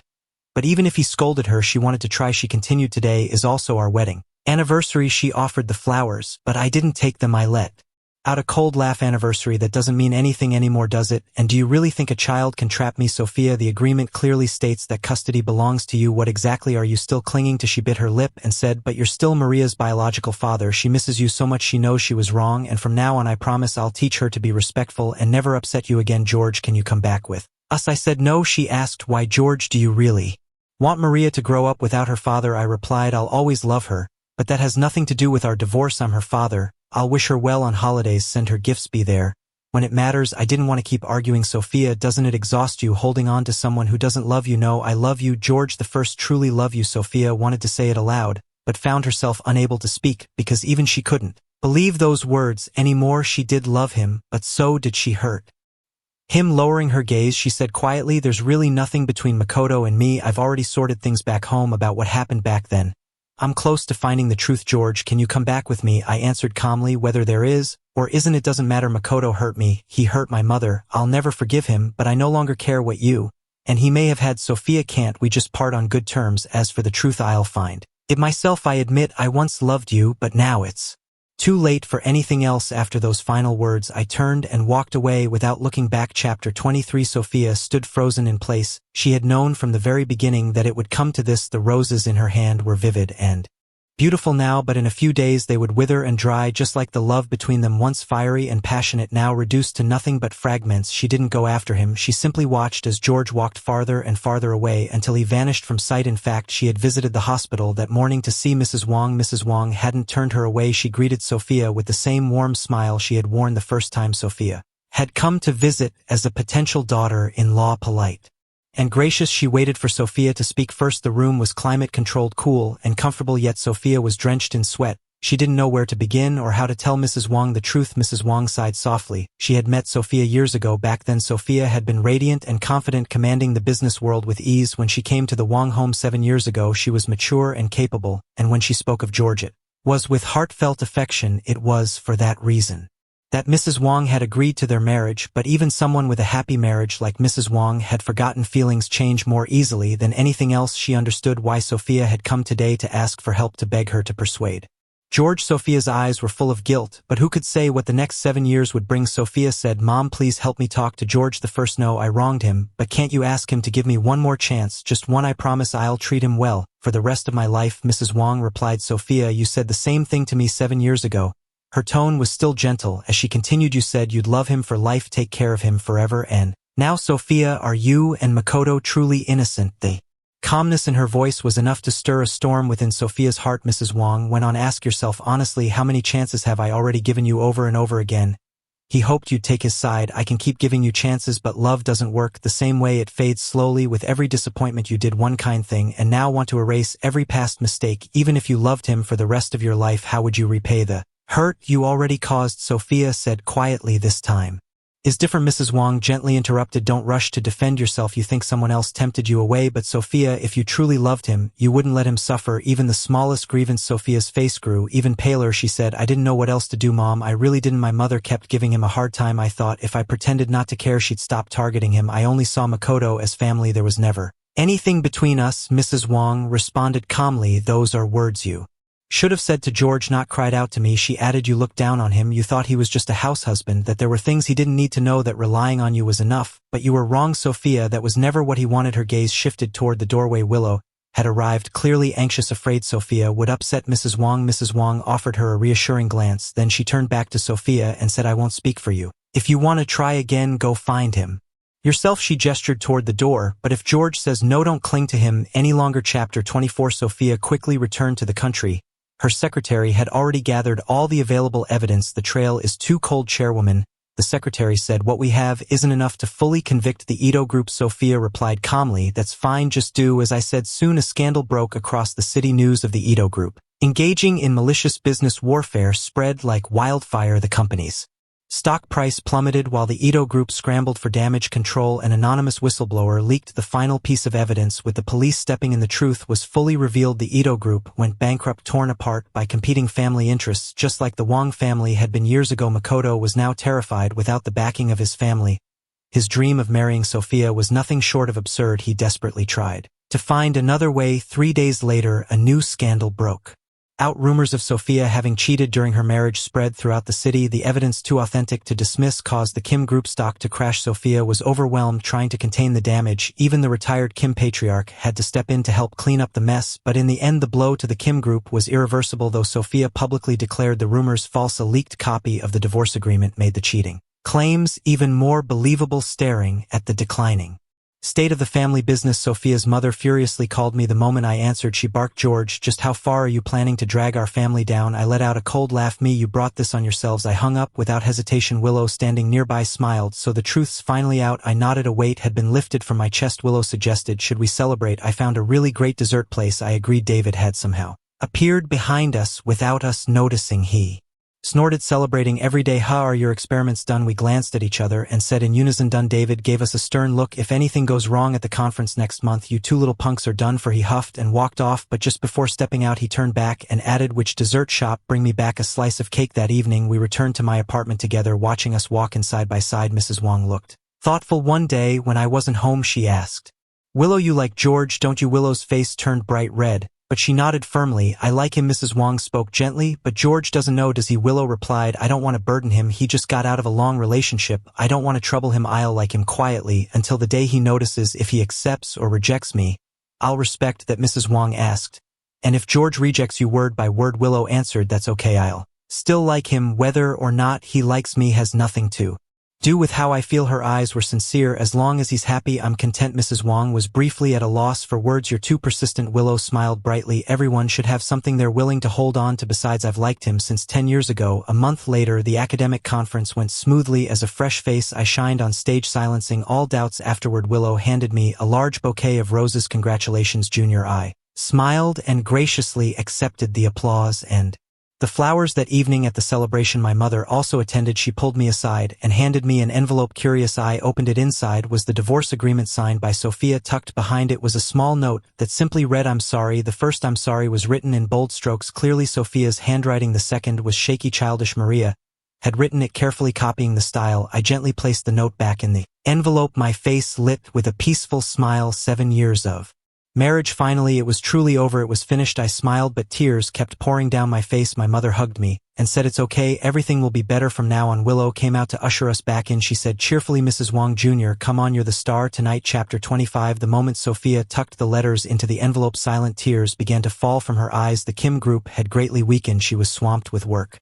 But even if he scolded her, she wanted to try. She continued, today is also our wedding anniversary. She offered the flowers, but I didn't take them. I let out a cold laugh. Anniversary, that doesn't mean anything anymore, does it? And do you really think a child can trap me? Sophia, the agreement clearly states that custody belongs to you. What exactly are you still clinging to? She bit her lip and said, but you're still Maria's biological father. She misses you so much. She knows she was wrong, and from now on I promise I'll teach her to be respectful and never upset you again. George, can you come back with us? I said no. She asked, why? George, do you really want Maria to grow up without her father? I replied, I'll always love her, but that has nothing to do with our divorce. I'm her father. I'll wish her well on holidays, send her gifts, be there when it matters. I didn't want to keep arguing. Sophia, doesn't it exhaust you holding on to someone who doesn't love you? No, I love you, George the first, truly love you. Sophia wanted to say it aloud, but found herself unable to speak, because even she couldn't believe those words anymore. She did love him, but so did she hurt him. Lowering her gaze, she said quietly, there's really nothing between Makoto and me. I've already sorted things back home about what happened back then. I'm close to finding the truth. George, can you come back with me? I answered calmly, whether there is or isn't, it doesn't matter. Makoto hurt me. He hurt my mother. I'll never forgive him, but I no longer care what you and he may have had. Sophia, can't we just part on good terms? As for the truth, I'll find it myself. I admit I once loved you, but now it's too late for anything else. After those final words, I turned and walked away without looking back. Chapter 23. Sophia stood frozen in place. She had known from the very beginning that it would come to this. The roses in her hand were vivid and Beautiful now, but in a few days they would wither and dry, just like the love between them, once fiery and passionate, now reduced to nothing but fragments. She didn't go after him, she simply watched as George walked farther and farther away until he vanished from sight. In fact, she had visited the hospital that morning to see Mrs. Wong. Mrs. Wong hadn't turned her away. She greeted Sophia with the same warm smile she had worn the first time Sophia had come to visit as a potential daughter-in-law. Polite and gracious, she waited for Sophia to speak first. The room was climate-controlled, cool, and comfortable, yet Sophia was drenched in sweat. She didn't know where to begin or how to tell Mrs. Wong the truth. Mrs. Wong sighed softly. She had met Sophia years ago. Back then Sophia had been radiant and confident, commanding the business world with ease. When she came to the Wong home 7 years ago, she was mature and capable, and when she spoke of George, it was with heartfelt affection. It was for that reason that Mrs. Wong had agreed to their marriage, but even someone with a happy marriage like Mrs. Wong had forgotten. Feelings change more easily than anything else. She understood why Sophia had come today to ask for help, to beg her to persuade George. Sophia's eyes were full of guilt, but who could say what the next 7 years would bring? Sophia said, "Mom, please help me talk to George. The first no, I wronged him, but can't you ask him to give me one more chance, just one? I promise I'll treat him well for the rest of my life." Mrs. Wong replied, "Sophia, you said the same thing to me 7 years ago." Her tone was still gentle as she continued, "You said you'd love him for life, take care of him forever, and now, Sophia, are you and Makoto truly innocent?" The calmness in her voice was enough to stir a storm within Sophia's heart. Mrs. Wong went on, "Ask yourself honestly, how many chances have I already given you over and over again?" He hoped you'd take his side. "I can keep giving you chances, but love doesn't work the same way. It fades slowly with every disappointment. You did one kind thing and now want to erase every past mistake. Even if you loved him for the rest of your life, how would you repay the hurt you already caused?" Sophia said quietly. "This time is different." Mrs. Wong gently interrupted, "Don't rush to defend yourself. You think someone else tempted you away, but Sophia, if you truly loved him, you wouldn't let him suffer even the smallest grievance." Sophia's face grew even paler. She said, "I didn't know what else to do, Mom. I really didn't. My mother kept giving him a hard time. I thought if I pretended not to care, she'd stop targeting him. I only saw Makoto as family. There was never anything between us." Mrs. Wong responded calmly, "Those are words you should have said to George, not cried out to me." She added, "You looked down on him. You thought he was just a house husband, that there were things he didn't need to know, that relying on you was enough. But you were wrong, Sophia. That was never what he wanted." Her gaze shifted toward the doorway. Willow had arrived, clearly anxious, afraid Sophia would upset Mrs. Wong. Mrs. Wong offered her a reassuring glance. Then she turned back to Sophia and said, "I won't speak for you. If you want to try again, go find him yourself." She gestured toward the door. "But if George says no, don't cling to him any longer." Chapter 24. Sophia quickly returned to the country. Her secretary had already gathered all the available evidence. "The trail is too cold, Chairwoman," the secretary said. "What we have isn't enough to fully convict the Ito group." Sophia replied calmly, "That's fine, just do as I said." Soon a scandal broke across the city. News of the Ito group engaging in malicious business warfare spread like wildfire. The company's stock price plummeted while the Ito group scrambled for damage control. An anonymous whistleblower leaked the final piece of evidence, with the police stepping in. The truth was fully revealed. The Ito group went bankrupt, torn apart by competing family interests, just like the Wong family had been years ago. Makoto was now terrified. Without the backing of his family, his dream of marrying Sophia was nothing short of absurd. He desperately tried to find another way. 3 days later, a new scandal broke out. Rumors of Sophia having cheated during her marriage spread throughout the city. The evidence, too authentic to dismiss, caused the Kim Group stock to crash. Sophia was overwhelmed trying to contain the damage. Even the retired Kim patriarch had to step in to help clean up the mess. But in the end, the blow to the Kim Group was irreversible. Though Sophia publicly declared the rumors false, a leaked copy of the divorce agreement made the cheating claims even more believable. Staring at the declining state of the family business, Sophia's mother furiously called me. The moment I answered, she barked, "George, just how far are you planning to drag our family down?" I let out a cold laugh. "Me, you brought this on yourselves." I hung up without hesitation. Willow, standing nearby, smiled. "So the truth's finally out." I nodded. A weight had been lifted from my chest. Willow suggested, "Should we celebrate? I found a really great dessert place." I agreed. David had somehow appeared behind us without us noticing. He snorted, "Celebrating every day, huh? Are your experiments done?" We glanced at each other and said in unison, "Done." David gave us a stern look. "If anything goes wrong at the conference next month, you two little punks are done for." He huffed and walked off, but just before stepping out he turned back and added, "Which dessert shop? Bring me back a slice of cake." That evening we returned to my apartment together, watching us walk in side by side. Mrs. Wong looked thoughtful. "One day when I wasn't home," she asked, "Willow, you like George, don't you?" Willow's face turned bright red, but she nodded firmly. "I like him." Mrs. Wong spoke gently. "But George doesn't know, does he?" Willow replied, "I don't want to burden him. He just got out of a long relationship. I don't want to trouble him. I'll like him quietly until the day he notices. If he accepts or rejects me, I'll respect that." Mrs. Wong asked, And if George rejects you word by word, Willow answered, that's okay, I'll still like him, whether or not he likes me has nothing to do with how I feel. Her eyes were sincere. As long as he's happy, I'm content. Mrs. Wong was briefly at a loss for words. You're too persistent. Willow smiled brightly. Everyone should have something they're willing to hold on to. Besides, I've liked him since 10 years ago. A month later, the academic conference went smoothly as a fresh face I shined on stage, silencing all doubts. Afterward, Willow handed me a large bouquet of roses. Congratulations, Junior. I smiled and graciously accepted the applause and the flowers. That evening at the celebration, my mother also attended. She pulled me aside and handed me an envelope. Curious, I opened it. Inside was the divorce agreement signed by Sophia. Tucked behind it was a small note that simply read, I'm sorry. The first I'm sorry was written in bold strokes, clearly Sophia's handwriting. The second was shaky, childish. Maria had written it carefully, copying the style. I gently placed the note back in the envelope, my face lit with a peaceful smile. 7 years of marriage. Finally, it was truly over. It was finished. I smiled, but tears kept pouring down my face. My mother hugged me and said, it's okay, everything will be better from now on. Willow came out to usher us back in. She said cheerfully, Mrs. Wong Jr., come on, you're the star tonight. Chapter 25. The moment Sophia tucked the letters into the envelope, silent tears began to fall from her eyes. The Kim group had greatly weakened. She was swamped with work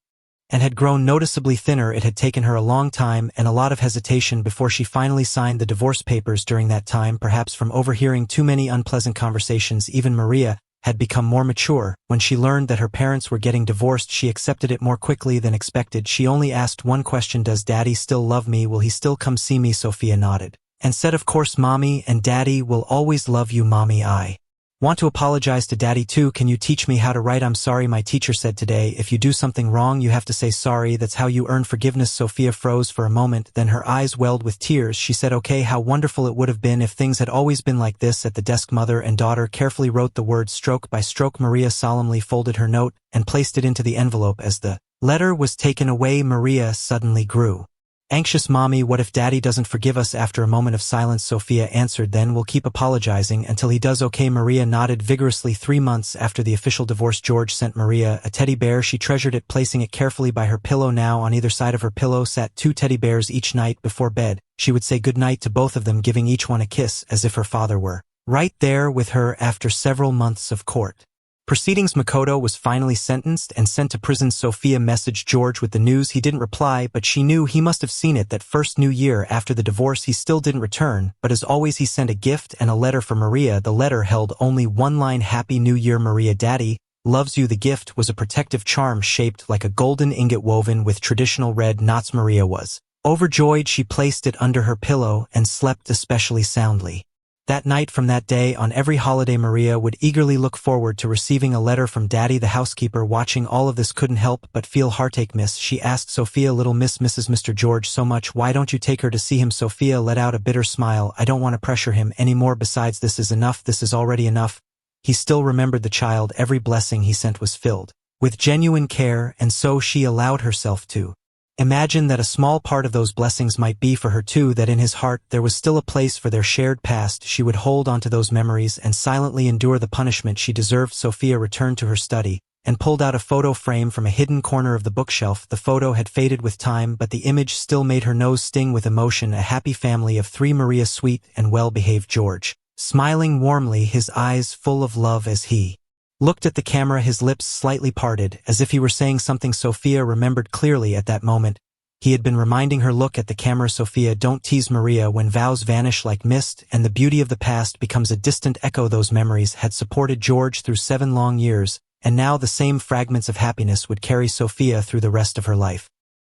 and had grown noticeably thinner. It had taken her a long time and a lot of hesitation before she finally signed the divorce papers. During that time, perhaps from overhearing too many unpleasant conversations, even Maria had become more mature. When she learned that her parents were getting divorced, she accepted it more quickly than expected. She only asked one question, does Daddy still love me? Will he still come see me? Sophia nodded and said, of course, Mommy and Daddy will always love you, Mommy. I want to apologize to Daddy too. Can you teach me how to write? I'm sorry, my teacher said today, if you do something wrong, you have to say sorry. That's how you earn forgiveness. Sophia froze for a moment, then her eyes welled with tears. She said, okay, how wonderful it would have been if things had always been like this. At the desk, mother and daughter carefully wrote the words stroke by stroke. Maria solemnly folded her note and placed it into the envelope. As the letter was taken away, Maria suddenly grew anxious. Mommy, what if Daddy doesn't forgive us? After a moment of silence, Sophia answered, then we'll keep apologizing until he does. Okay. Maria nodded vigorously. 3 months after the official divorce, George sent Maria a teddy bear. She treasured it, placing it carefully by her pillow. Now on either side of her pillow sat 2 teddy bears. Each night before bed, she would say goodnight to both of them, giving each one a kiss as if her father were right there with her. After several months of court proceedings, Makoto was finally sentenced and sent to prison. Sophia messaged George with the news. He didn't reply, but she knew he must have seen it. That first New Year after the divorce, he still didn't return, but as always, he sent a gift and a letter for Maria. The letter held only one line, Happy New Year, Maria. Daddy loves you. The gift was a protective charm shaped like a golden ingot woven with traditional red knots. Maria was overjoyed. She placed it under her pillow and slept especially soundly. That night, from that day on every holiday, Maria would eagerly look forward to receiving a letter from Daddy. The housekeeper, watching all of this, couldn't help but feel heartache. Miss, she asked Sophia, little miss misses Mr. George so much, why don't you take her to see him? Sophia let out a bitter smile. I don't want to pressure him anymore. Besides, this is enough. This is already enough. He still remembered the child. Every blessing he sent was filled with genuine care, and so she allowed herself to imagine that a small part of those blessings might be for her too, that in his heart there was still a place for their shared past. She would hold onto those memories and silently endure the punishment she deserved. Sophia returned to her study and pulled out a photo frame from a hidden corner of the bookshelf. The photo had faded with time, but the image still made her nose sting with emotion. A happy family of 3, Maria, sweet and well-behaved George, smiling warmly, his eyes full of love as he looked at the camera, his lips slightly parted, as if he were saying something. Sophia remembered clearly at that moment. He had been reminding her, look at the camera, Sophia, don't tease Maria. When vows vanish like mist and the beauty of the past becomes a distant echo, those memories had supported George through 7 long years, and now the same fragments of happiness would carry Sophia through the rest of her life.